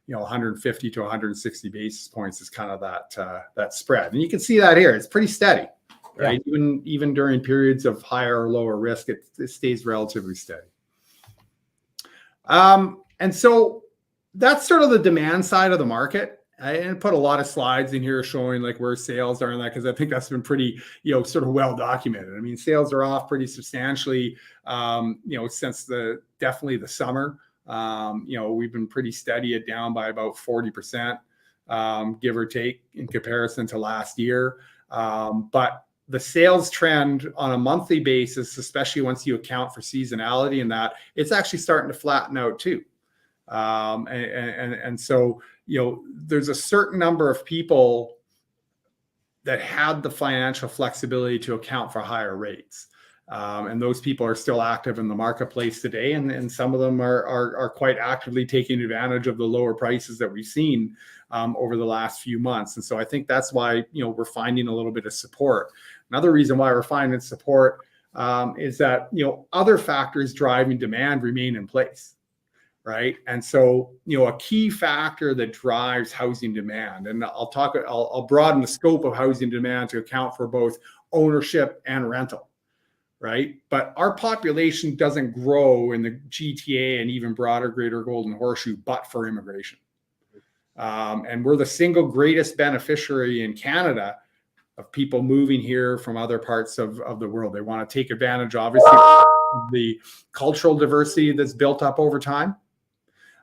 150 to 160 basis points is kind of that spread. And you can see that here. It's pretty steady, right? Yeah. Even during periods of higher or lower risk, it stays relatively steady. And so that's sort of the demand side of the market. I put a lot of slides in here showing like where sales are in that, because I think that's been pretty, sort of well documented. I mean, sales are off pretty substantially, since definitely the summer. We've been pretty steady at down by about 40%, give or take, in comparison to last year. But the sales trend on a monthly basis, especially once you account for seasonality and that, it's actually starting to flatten out too. And so, there's a certain number of people that had the financial flexibility to account for higher rates. And those people are still active in the marketplace today. And some of them are quite actively taking advantage of the lower prices that we've seen over the last few months. And so I think that's why, we're finding a little bit of support. Another reason why we're finding support is that, other factors driving demand remain in place. Right. And so, a key factor that drives housing demand, and I'll broaden the scope of housing demand to account for both ownership and rental. Right. But our population doesn't grow in the GTA and even broader Greater Golden Horseshoe, but for immigration. And we're the single greatest beneficiary in Canada of people moving here from other parts of the world. They want to take advantage, obviously, of the cultural diversity that's built up over time.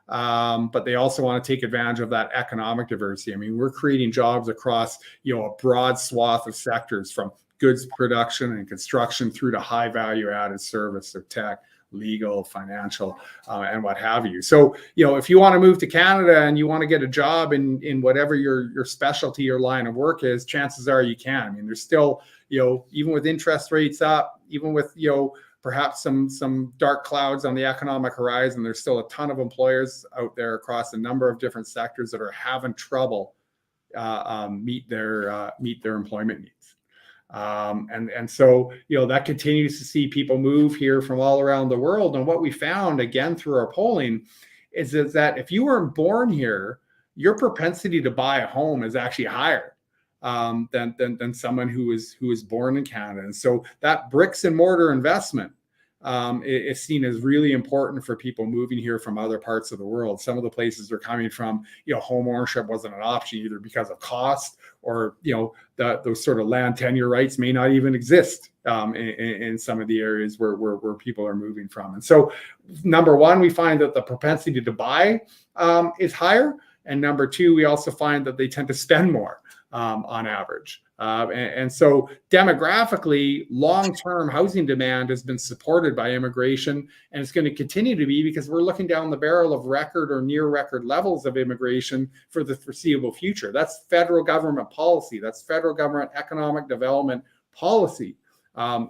But they also want to take advantage of that economic diversity. I mean, we're creating jobs across, a broad swath of sectors, from goods production and construction through to high value added service or tech, legal, financial, and what have you. So, if you want to move to Canada and you want to get a job in whatever your specialty or line of work is, chances are you can. I mean, there's still, even with interest rates up, even with, perhaps some dark clouds on the economic horizon, there's still a ton of employers out there across a number of different sectors that are having trouble meet their employment needs. And so, that continues to see people move here from all around the world. And what we found, again, through our polling is that if you weren't born here, your propensity to buy a home is actually higher than someone who is born in Canada. And so that bricks and mortar investment is seen as really important for people moving here from other parts of the world. Some of the places they're coming from, home ownership wasn't an option either because of cost, or those sort of land tenure rights may not even exist in some of the areas where people are moving from. And so, number one, we find that the propensity to buy is higher, and number two, we also find that they tend to spend more on average. And so demographically, long-term housing demand has been supported by immigration, and it's going to continue to be, because we're looking down the barrel of record or near record levels of immigration for the foreseeable future. That's federal government policy. That's federal government economic development policy,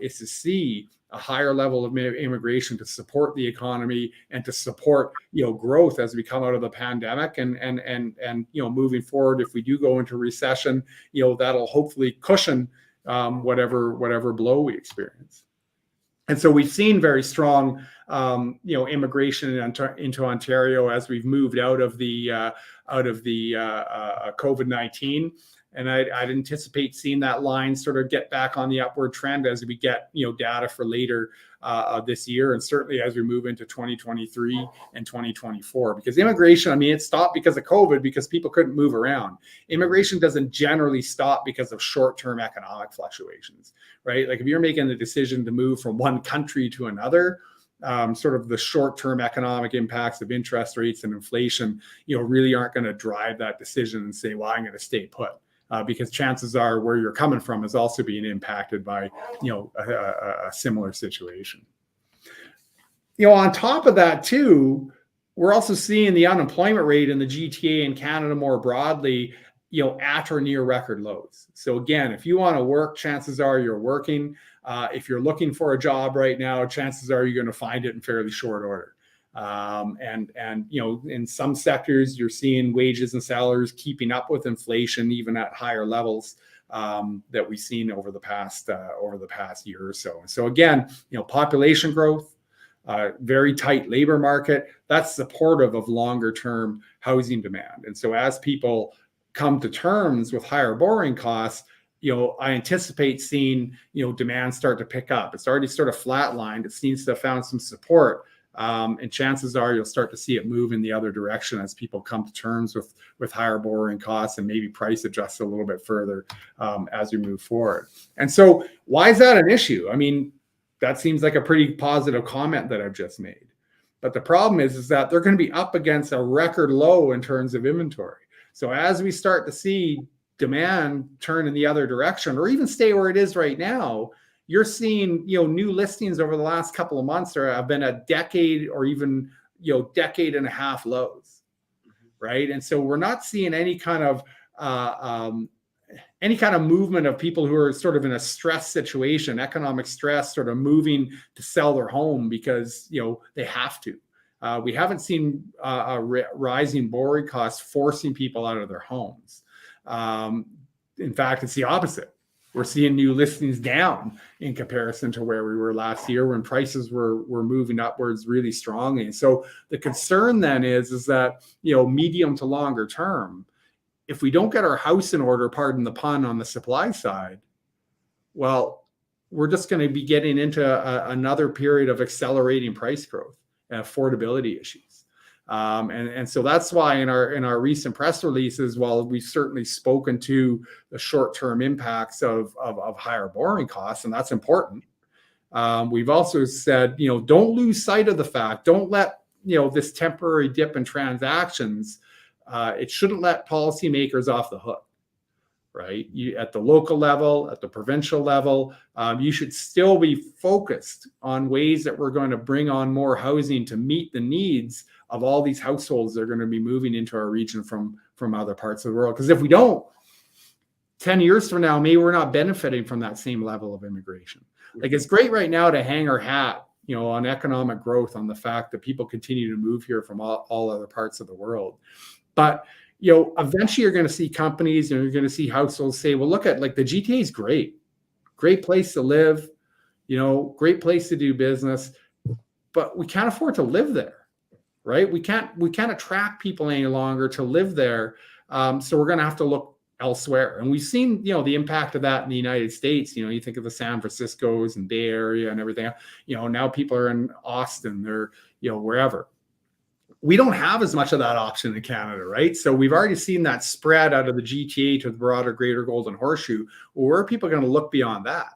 is to see a higher level of immigration to support the economy and to support, growth as we come out of the pandemic, and moving forward, if we do go into recession, that'll hopefully cushion whatever blow we experience. And so we've seen very strong, immigration into Ontario as we've moved out of the COVID-19. And I'd anticipate seeing that line sort of get back on the upward trend as we get, data for later this year, and certainly as we move into 2023 and 2024. Because immigration, I mean, it stopped because of COVID, because people couldn't move around. Immigration doesn't generally stop because of short-term economic fluctuations, right? Like if you're making the decision to move from one country to another, sort of the short-term economic impacts of interest rates and inflation, really aren't going to drive that decision and say, well, I'm going to stay put. Because chances are where you're coming from is also being impacted by, a similar situation. On top of that too, we're also seeing the unemployment rate in the GTA and Canada more broadly, at or near record lows. So again, if you want to work, chances are you're working. If you're looking for a job right now, chances are you're going to find it in fairly short order. And in some sectors, you're seeing wages and salaries keeping up with inflation, even at higher levels that we've seen over the past year or so. And so again, population growth, very tight labor market, that's supportive of longer term housing demand. And so as people come to terms with higher borrowing costs, I anticipate seeing, demand start to pick up. It's already sort of flatlined. It seems to have found some support. And chances are you'll start to see it move in the other direction as people come to terms with higher borrowing costs and maybe price adjust a little bit further as we move forward. And so why is that an issue? I mean, that seems like a pretty positive comment that I've just made. But the problem is that they're going to be up against a record low in terms of inventory. So as we start to see demand turn in the other direction, or even stay where it is right now, you're seeing, new listings over the last couple of months have been a decade or even, decade and a half lows, right? And so we're not seeing any kind of movement of people who are sort of in a stress situation, economic stress, sort of moving to sell their home because, they have to. We haven't seen rising borrowing costs forcing people out of their homes. In fact, it's the opposite. We're seeing new listings down in comparison to where we were last year when prices were moving upwards really strongly. And so the concern then is that, medium to longer term, if we don't get our house in order, pardon the pun, on the supply side, well, we're just going to be getting into another period of accelerating price growth and affordability issues. And so that's why in our recent press releases, while we've certainly spoken to the short-term impacts of higher borrowing costs, and that's important, we've also said, don't lose sight of the fact, don't let, this temporary dip in transactions, it shouldn't let policymakers off the hook, right? At the local level, at the provincial level, you should still be focused on ways that we're going to bring on more housing to meet the needs of all these households that are going to be moving into our region from other parts of the world. Because if we don't, 10 years from now, maybe we're not benefiting from that same level of immigration. Like, it's great right now to hang our hat, on economic growth, on the fact that people continue to move here from all other parts of the world. But, eventually you're going to see companies and you're going to see households say, well, look at, like, the GTA is great place to live, great place to do business, but we can't afford to live there. Right? We can't attract people any longer to live there. So we're going to have to look elsewhere. And we've seen, the impact of that in the United States. You think of the San Franciscos and Bay Area and everything. Now people are in Austin, they're, wherever. We don't have as much of that option in Canada, right? So we've already seen that spread out of the GTA to the broader Greater Golden Horseshoe. Well, where are people going to look beyond that?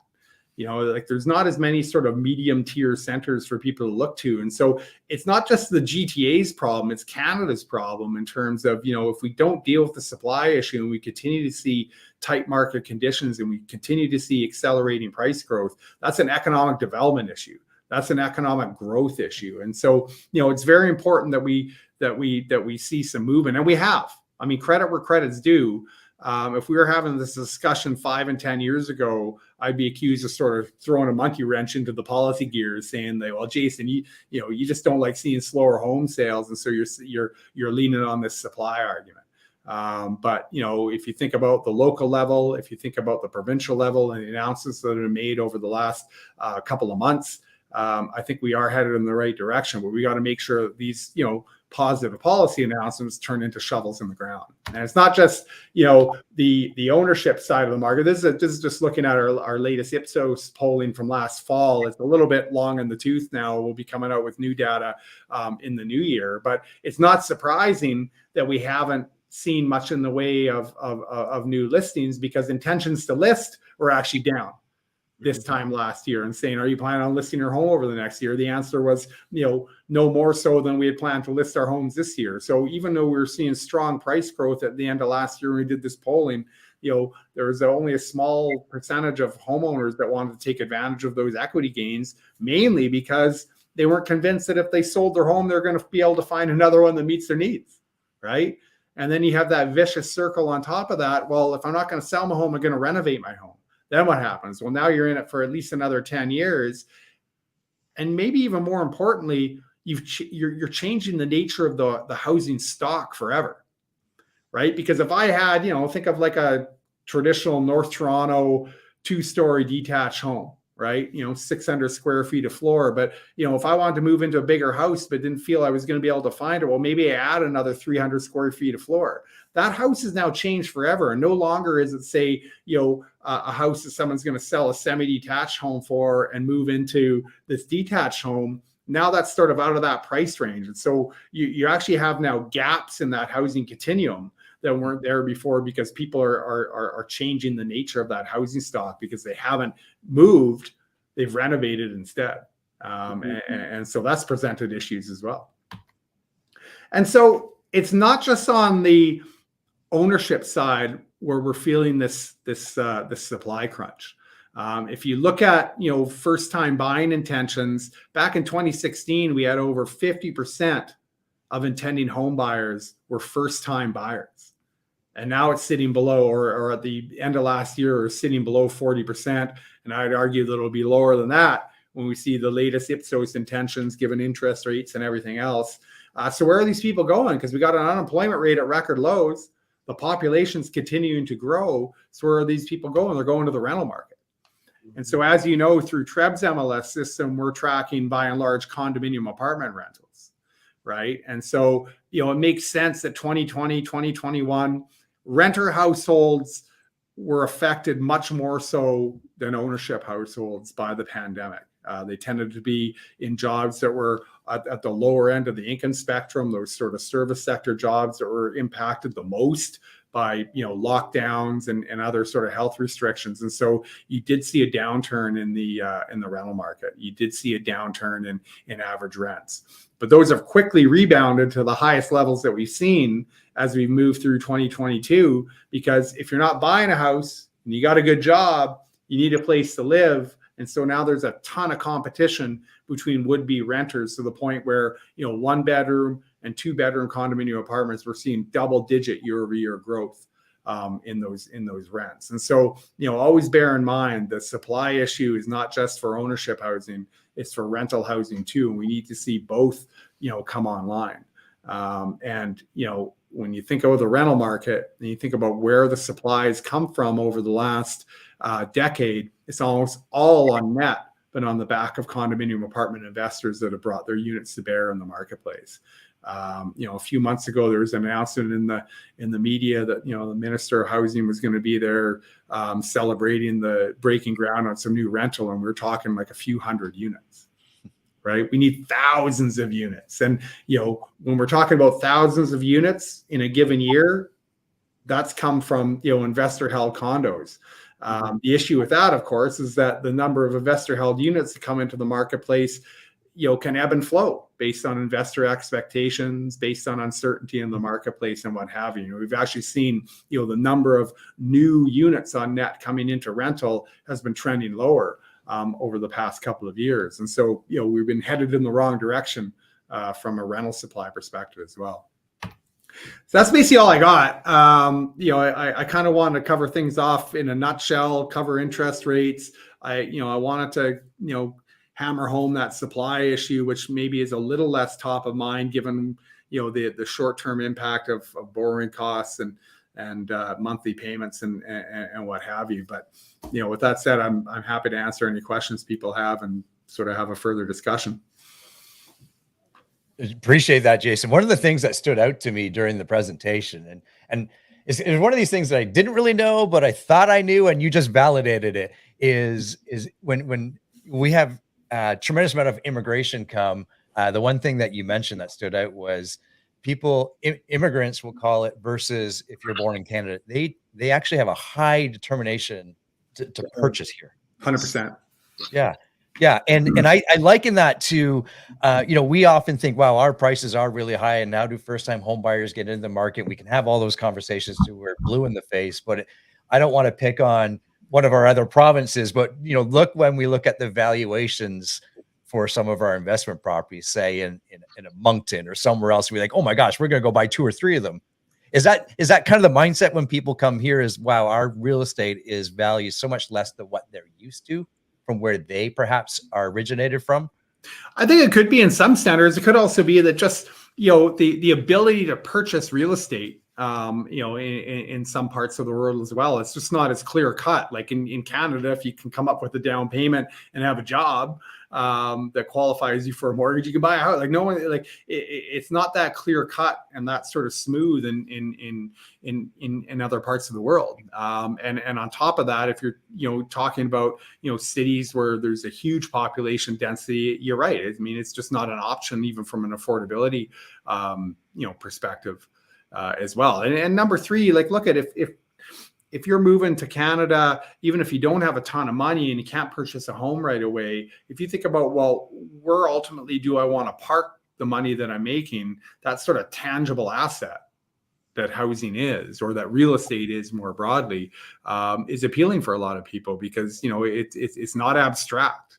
There's not as many sort of medium tier centers for people to look to. And so it's not just the GTA's problem, it's Canada's problem in terms of, if we don't deal with the supply issue and we continue to see tight market conditions and we continue to see accelerating price growth, that's an economic development issue. That's an economic growth issue. And so, it's very important that we see some movement, and we have. I mean, credit where credit's due. If we were having this discussion 5 and 10 years ago, I'd be accused of sort of throwing a monkey wrench into the policy gears, saying that, well, Jason, you just don't like seeing slower home sales, and so you're leaning on this supply argument. But if you think about the local level, if you think about the provincial level and the announcements that have been made over the last couple of months, I think we are headed in the right direction. But we got to make sure that these positive policy announcements turn into shovels in the ground. And it's not just, the ownership side of the market. This is just looking at our latest Ipsos polling from last fall. It's a little bit long in the tooth now. We'll be coming out with new data in the new year, but it's not surprising that we haven't seen much in the way of new listings, because intentions to list were actually down this time last year, and saying, are you planning on listing your home over the next year? The answer was, no more so than we had planned to list our homes this year. So even though we were seeing strong price growth at the end of last year when we did this polling, there was only a small percentage of homeowners that wanted to take advantage of those equity gains, mainly because they weren't convinced that if they sold their home, they're going to be able to find another one that meets their needs, right? And then you have that vicious circle on top of that. Well, if I'm not going to sell my home, I'm going to renovate my home. Then what happens? Well, now you're in it for at least another 10 years. And maybe even more importantly, you're changing the nature of the housing stock forever, right? Because if I had, think of like a traditional North Toronto 2-story detached home, right? 600 square feet of floor. But, if I wanted to move into a bigger house, but didn't feel I was going to be able to find it, well, maybe I add another 300 square feet of floor. That house has now changed forever. And no longer is it, say, a house that someone's going to sell a semi-detached home for and move into this detached home. Now that's sort of out of that price range. And so you actually have now gaps in that housing continuum that weren't there before, because people are changing the nature of that housing stock because they haven't moved, they've renovated instead. And so that's presented issues as well. And so it's not just on the ownership side where we're feeling this supply crunch. If you look at, first-time buying intentions, back in 2016, we had over 50% of intending home buyers were first-time buyers. And now it's sitting below, or at the end of last year, or sitting below 40%. And I'd argue that it'll be lower than that when we see the latest Ipsos intentions, given interest rates and everything else. So where are these people going? Because we got an unemployment rate at record lows. The population's continuing to grow. So where are these people going? They're going to the rental market. And so, as you know, through TRREB's MLS system, we're tracking by and large condominium apartment rentals, right? And so, it makes sense that 2020, 2021, renter households were affected much more so than ownership households by the pandemic. They tended to be in jobs that were at the lower end of the income spectrum, those sort of service sector jobs that were impacted the most by lockdowns and other sort of health restrictions. And so you did see a downturn in the rental market. You did see a downturn in average rents. But those have quickly rebounded to the highest levels that we've seen as we move through 2022, because if you're not buying a house and you got a good job, you need a place to live. And so now there's a ton of competition between would-be renters, to the point where, 1-bedroom and 2-bedroom condominium apartments, we're seeing double-digit year-over-year growth in those rents. And so, always bear in mind the supply issue is not just for ownership housing, it's for rental housing too. And we need to see both, come online. And when you think of the rental market and you think about where the supplies come from over the last decade, it's almost all on net, but on the back of condominium apartment investors that have brought their units to bear in the marketplace. A few months ago, there was an announcement in the media that the Minister of Housing was going to be there celebrating the breaking ground on some new rental, and we're talking like a few hundred units. Right? We need thousands of units. And, when we're talking about thousands of units in a given year, that's come from, investor held condos. The issue with that, of course, is that the number of investor held units that come into the marketplace, can ebb and flow based on investor expectations, based on uncertainty in the marketplace and what have you. We've actually seen, the number of new units on net coming into rental has been trending lower over the past couple of years. And so, we've been headed in the wrong direction from a rental supply perspective as well. So that's basically all I got. I kind of wanted to cover things off in a nutshell, cover interest rates. I wanted to, hammer home that supply issue, which maybe is a little less top of mind given, the short-term impact of borrowing costs and monthly payments and what have you. But, with that said, I'm happy to answer any questions people have and sort of have a further discussion. Appreciate that, Jason. One of the things that stood out to me during the presentation, and it's one of these things that I didn't really know, but I thought I knew, and you just validated it, is when we have a tremendous amount of immigration come, the one thing that you mentioned that stood out was immigrants will call it, versus if you're born in Canada, they actually have a high determination to purchase here. 100%. Yeah. Yeah. And I liken that to, we often think, wow, our prices are really high. And now do first-time home buyers get into the market? We can have all those conversations too. We're blue in the face, but I don't want to pick on one of our other provinces, but, look, when we look at the valuations for some of our investment properties, say in a Moncton or somewhere else, we're like, oh my gosh, we're going to go buy 2 or 3 of them. Is that kind of the mindset when people come here, is, wow, our real estate is valued so much less than what they're used to from where they perhaps are originated from? I think it could be in some centers. It could also be that just, the ability to purchase real estate, in some parts of the world as well. It's just not as clear cut. Like in Canada, if you can come up with a down payment and have a job, that qualifies you for a mortgage, you can buy a house. Like no one, like it's not that clear cut and that sort of smooth in other parts of the world. And on top of that, if you're talking about cities where there's a huge population density, you're right. I mean, it's just not an option even from an affordability perspective as well. And number three, like look at if you're moving to Canada, even if you don't have a ton of money and you can't purchase a home right away, if you think about, well, where ultimately do I want to park the money that I'm making, that sort of tangible asset that housing is, or that real estate is more broadly, is appealing for a lot of people because, it's not abstract.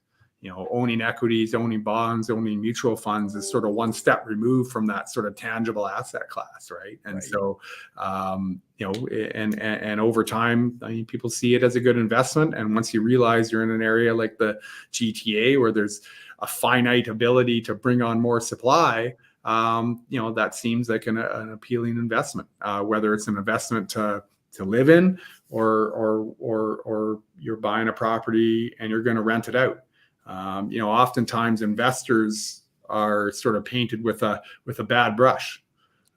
Owning equities, owning bonds, owning mutual funds is sort of one step removed from that sort of tangible asset class, right? And so, and over time, I mean, people see it as a good investment. And once you realize you're in an area like the GTA where there's a finite ability to bring on more supply, that seems like an appealing investment, whether it's an investment to live in or you're buying a property and you're going to rent it out. Oftentimes investors are sort of painted with a bad brush.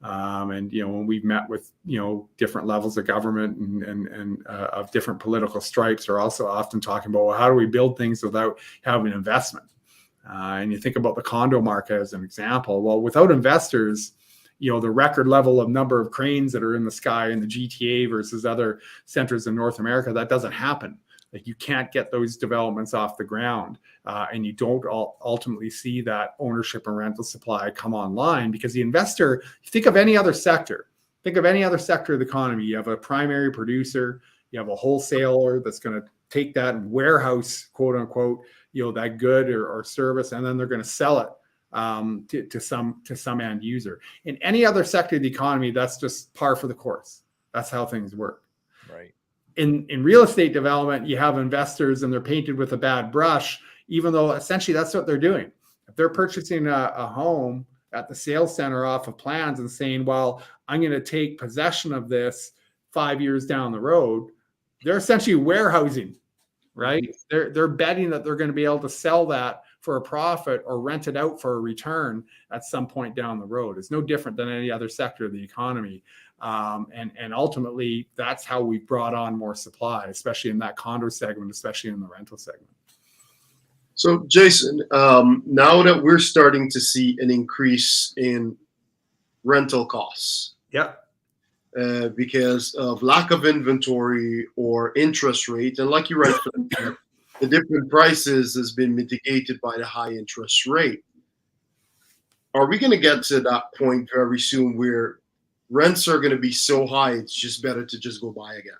When we've met with, different levels of government and of different political stripes, are also often talking about, well, how do we build things without having investment? And you think about the condo market as an example. Well, without investors, the record level of number of cranes that are in the sky in the GTA versus other centers in North America, that doesn't happen. Like you can't get those developments off the ground, and you don't ultimately see that ownership and rental supply come online because the investor, think of any other sector of the economy. You have a primary producer, you have a wholesaler that's going to take that and warehouse, quote unquote, that good or service, and then they're going to sell it to some end user. In any other sector of the economy, that's just par for the course. That's how things work. Right. In real estate development, you have investors and they're painted with a bad brush, even though essentially that's what they're doing. If they're purchasing a home at the sales center off of plans and saying, well, I'm going to take possession of this 5 years down the road, they're essentially warehousing, right? They're betting that they're going to be able to sell that for a profit or rent it out for a return at some point down the road. It's no different than any other sector of the economy. And ultimately, that's how we brought on more supply, especially in that condo segment, especially in the rental segment. So, Jason, now that we're starting to see an increase in rental costs, because of lack of inventory or interest rate, and like you rightfully said, the different prices has been mitigated by the high interest rate. Are we going to get to that point very soon where rents are going to be so high, it's just better to just go buy again?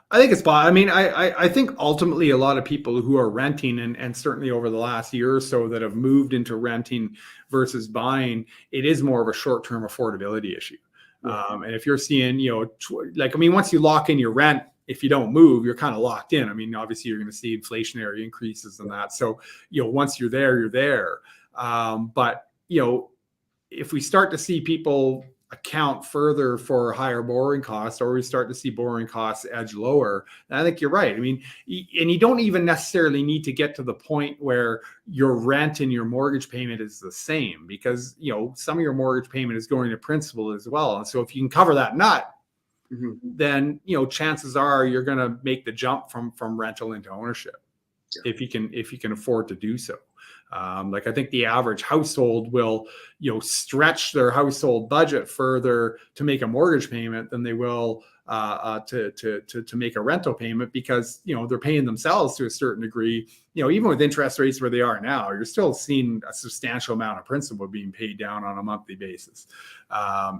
I think it's possible. I mean, I think ultimately a lot of people who are renting and certainly over the last year or so that have moved into renting versus buying, it is more of a short-term affordability issue. And if you're seeing, once you lock in your rent, if you don't move, you're kind of locked in. I mean, obviously you're going to see inflationary increases and that. So, once you're there, you're there. But if we start to see people account further for higher borrowing costs, or we start to see borrowing costs edge lower, I think you're right. I mean, and you don't even necessarily need to get to the point where your rent and your mortgage payment is the same, because some of your mortgage payment is going to principal as well. And so if you can cover that nut, then chances are you're going to make the jump from rental into ownership, if you can afford to do so. I think the average household will, stretch their household budget further to make a mortgage payment than they will to make a rental payment, because they're paying themselves to a certain degree. Even with interest rates where they are now, you're still seeing a substantial amount of principal being paid down on a monthly basis.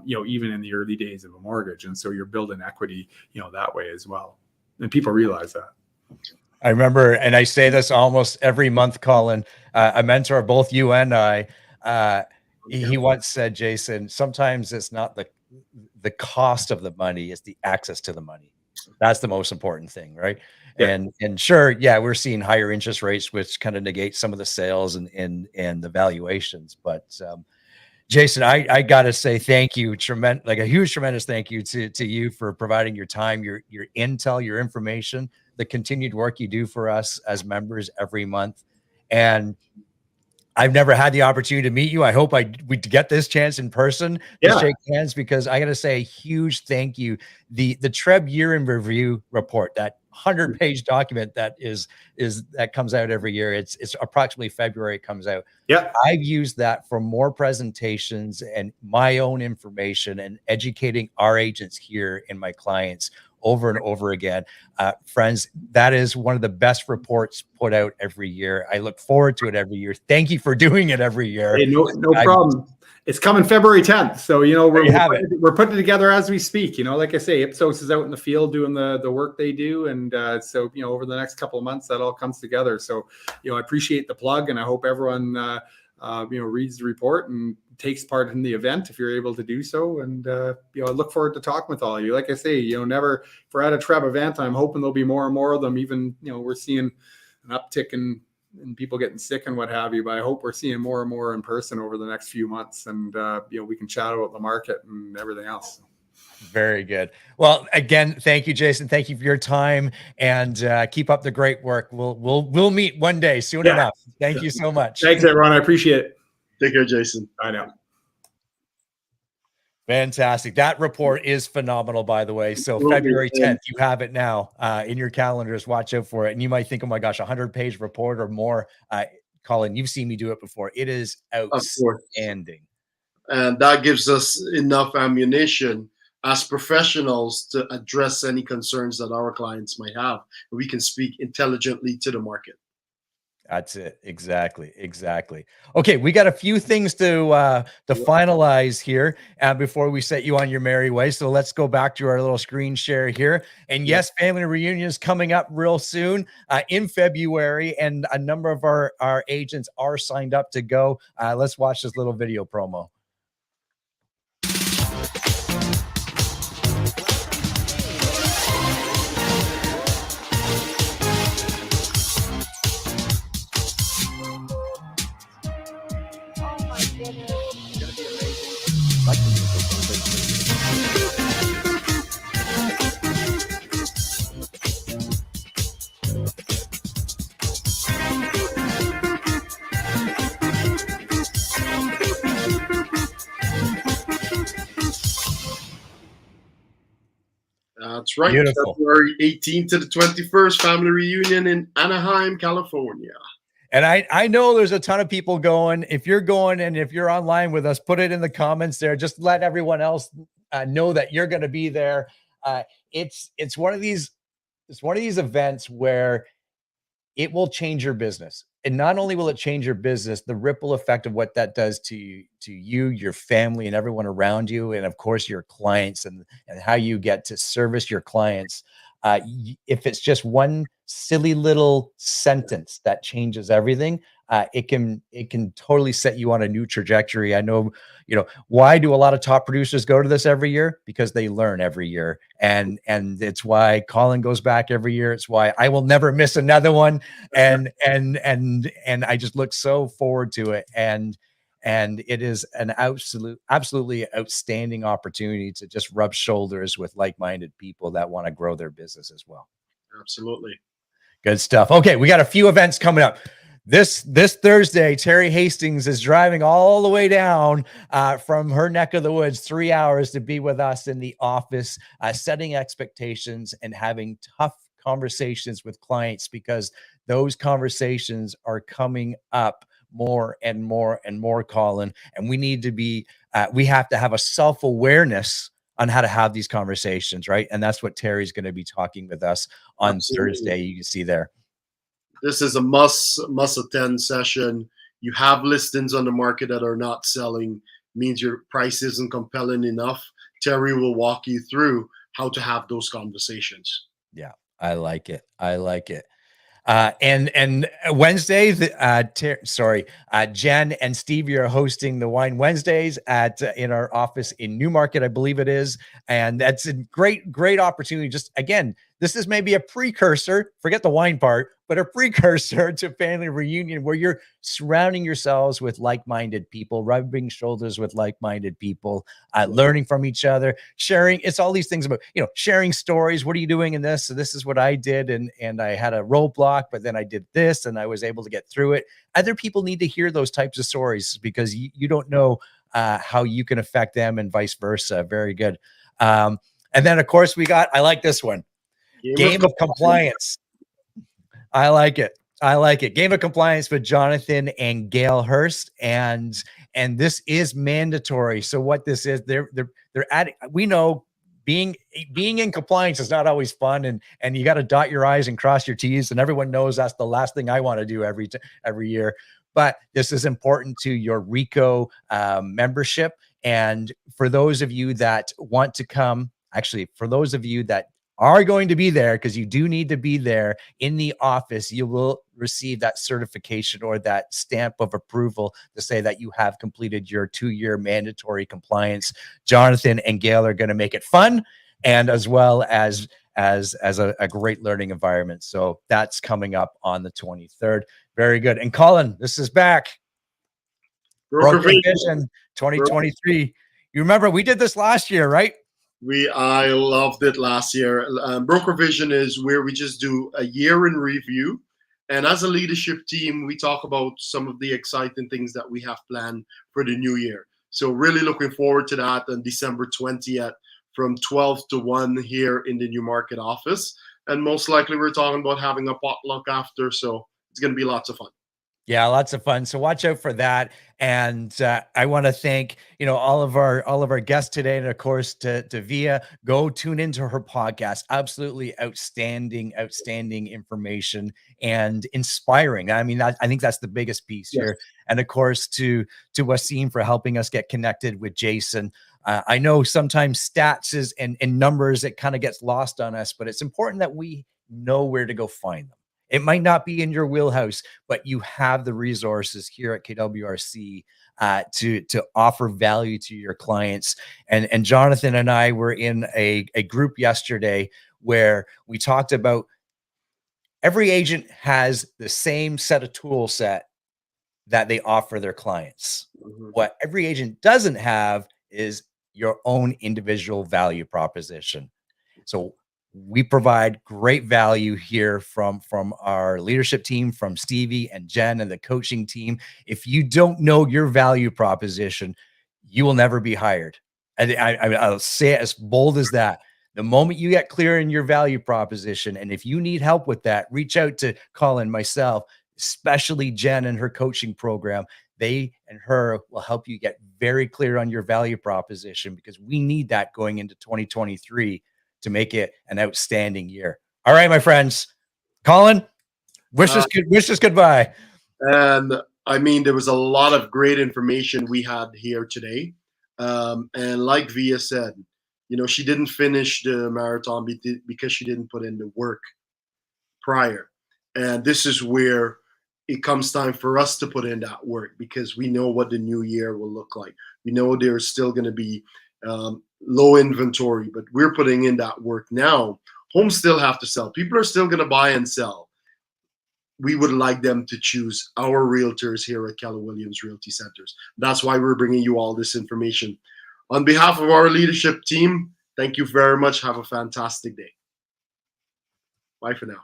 Even in the early days of a mortgage, and so you're building equity, that way as well, and people realize that. I remember, and I say this almost every month, Colin, a mentor of both you and I, he once said, Jason, sometimes it's not the cost of the money, it's the access to the money. That's the most important thing, right? Yeah. And sure, we're seeing higher interest rates, which kind of negate some of the sales and the valuations. But Jason, I gotta say thank you, a huge, tremendous thank you to you for providing your time, your intel, your information, the continued work you do for us as members every month. And I've never had the opportunity to meet you. I hope we get this chance in person to shake hands, because I got to say a huge thank you. The TRREB year in review report, that 100-page document that comes out every year. It's approximately February it comes out. Yeah. I've used that for more presentations and my own information and educating our agents here and my clients over and over again. Friends, that is one of the best reports put out every year. I look forward to it every year. Thank you for doing it every year. Hey, no problem. It's coming February 10th. So, we're putting it together as we speak. Like I say, Ipsos is out in the field doing the work they do. And so, over the next couple of months, that all comes together. So, I appreciate the plug, and I hope everyone, reads the report and takes part in the event if you're able to do so. And, I look forward to talking with all of you. Like I say, if we're at a TRREB event, I'm hoping there'll be more and more of them. Even, we're seeing an uptick in people getting sick and what have you, but I hope we're seeing more and more in person over the next few months, and we can chat about the market and everything else. Very good. Well, again, thank you, Jason. Thank you for your time, and keep up the great work. We'll meet one day soon enough. Thank you so much. Thanks, everyone. I appreciate it. Take care, Jason. I know. Fantastic. That report is phenomenal, by the way. So February 10th, you have it now in your calendars. Watch out for it. And you might think, oh my gosh, 100-page report or more. Colin, you've seen me do it before. It is outstanding. And that gives us enough ammunition as professionals to address any concerns that our clients might have. We can speak intelligently to the market. That's it. Exactly. Okay, we got a few things to finalize here before we set you on your merry way. So let's go back to our little screen share here. And yes, family reunion is coming up real soon in February, and a number of our agents are signed up to go. Let's watch this little video promo. That's right. Beautiful. February 18th to the 21st, family reunion in Anaheim, California. And I know there's a ton of people going. If you're going and if you're online with us, put it in the comments there. Just let everyone else know that you're going to be there. It's one of these events where it will change your business. And not only will it change your business, the ripple effect of what that does to you, your family, and everyone around you, and of course your clients, and how you get to service your clients. If it's just one silly little sentence that changes everything, it can totally set you on a new trajectory. I know, why do a lot of top producers go to this every year? Because they learn every year. And it's why Colin goes back every year. It's why I will never miss another one. And I just look so forward to it. And it is an absolutely outstanding opportunity to just rub shoulders with like-minded people that want to grow their business as well. Absolutely. Good stuff. Okay, we got a few events coming up. This Thursday, Terry Hastings is driving all the way down from her neck of the woods, 3 hours, to be with us in the office, setting expectations and having tough conversations with clients, because those conversations are coming up more and more and more, Colin. And we need to be, we have to have a self-awareness on how to have these conversations, right? And that's what Terry's going to be talking with us on Thursday. You can see there. This is a must attend session. You have listings on the market that are not selling, means your price isn't compelling enough. Terry will walk you through how to have those conversations. Yeah, I like it. And Wednesday, Jen and Stevie are hosting the Wine Wednesdays in our office in Newmarket, I believe it is. And that's a great opportunity. Just again, this is maybe a precursor, forget the wine part, but a precursor to family reunion where you're surrounding yourselves with like-minded people, rubbing shoulders with like-minded people, learning from each other, sharing. It's all these things about, sharing stories. What are you doing in this? So this is what I did. And I had a roadblock, but then I did this and I was able to get through it. Other people need to hear those types of stories because you don't know how you can affect them and vice versa. Very good. And then of course I like this one. Game of compliance. I like it. Game of compliance with Jonathan and Gail Hurst, and this is mandatory. So what this is, they're adding. We know being in compliance is not always fun, and you got to dot your I's and cross your T's, and everyone knows that's the last thing I want to do every year. But this is important to your RICO membership, and for those of you that want to come, actually, for those of you that are going to be there, because you do need to be there in the office, you will receive that certification or that stamp of approval to say that you have completed your 2-year mandatory compliance. Jonathan and Gail are going to make it fun, and as well as a great learning environment. So that's coming up on the 23rd. Very good. And Colin, this is back. Broker Vision 2023. You remember we did this last year, right? I loved it last year. Broker Vision is where we just do a year in review. And as a leadership team, we talk about some of the exciting things that we have planned for the new year. So really looking forward to that on December 20th from 12 to 1 here in the Newmarket office. And most likely we're talking about having a potluck after. So it's going to be lots of fun. Yeah, lots of fun. So watch out for that. And I want to thank, all of our guests today. And of course, to Via, go tune into her podcast. Absolutely outstanding information and inspiring. I mean, I think that's the biggest piece here. And of course, to Wasim for helping us get connected with Jason. I know sometimes stats and numbers, it kind of gets lost on us, but it's important that we know where to go find them. It might not be in your wheelhouse, but you have the resources here at KWRC to offer value to your clients. And Jonathan and I were in a group yesterday where we talked about every agent has the same set of tool set that they offer their clients. Mm-hmm. What every agent doesn't have is your own individual value proposition. So we provide great value here from our leadership team, from Stevie and Jen and the coaching team. If you don't know your value proposition, you will never be hired. And I'll say it as bold as that. The moment you get clear in your value proposition, and if you need help with that, reach out to Colin, myself, especially Jen and her coaching program. They and her will help you get very clear on your value proposition, because we need that going into 2023 to make it an outstanding year. All right, my friends. Colin, wish us goodbye. And I mean, there was a lot of great information we had here today. And like Via said, she didn't finish the marathon because she didn't put in the work prior. And this is where it comes time for us to put in that work, because we know what the new year will look like. We know there's still going to be low inventory, but we're putting in that work now. Homes still have to sell. People are still going to buy and sell. We would like them to choose our realtors here at Keller Williams Realty Centers. That's why we're bringing you all this information. On behalf of our leadership team, thank you very much. Have a fantastic day. Bye for now.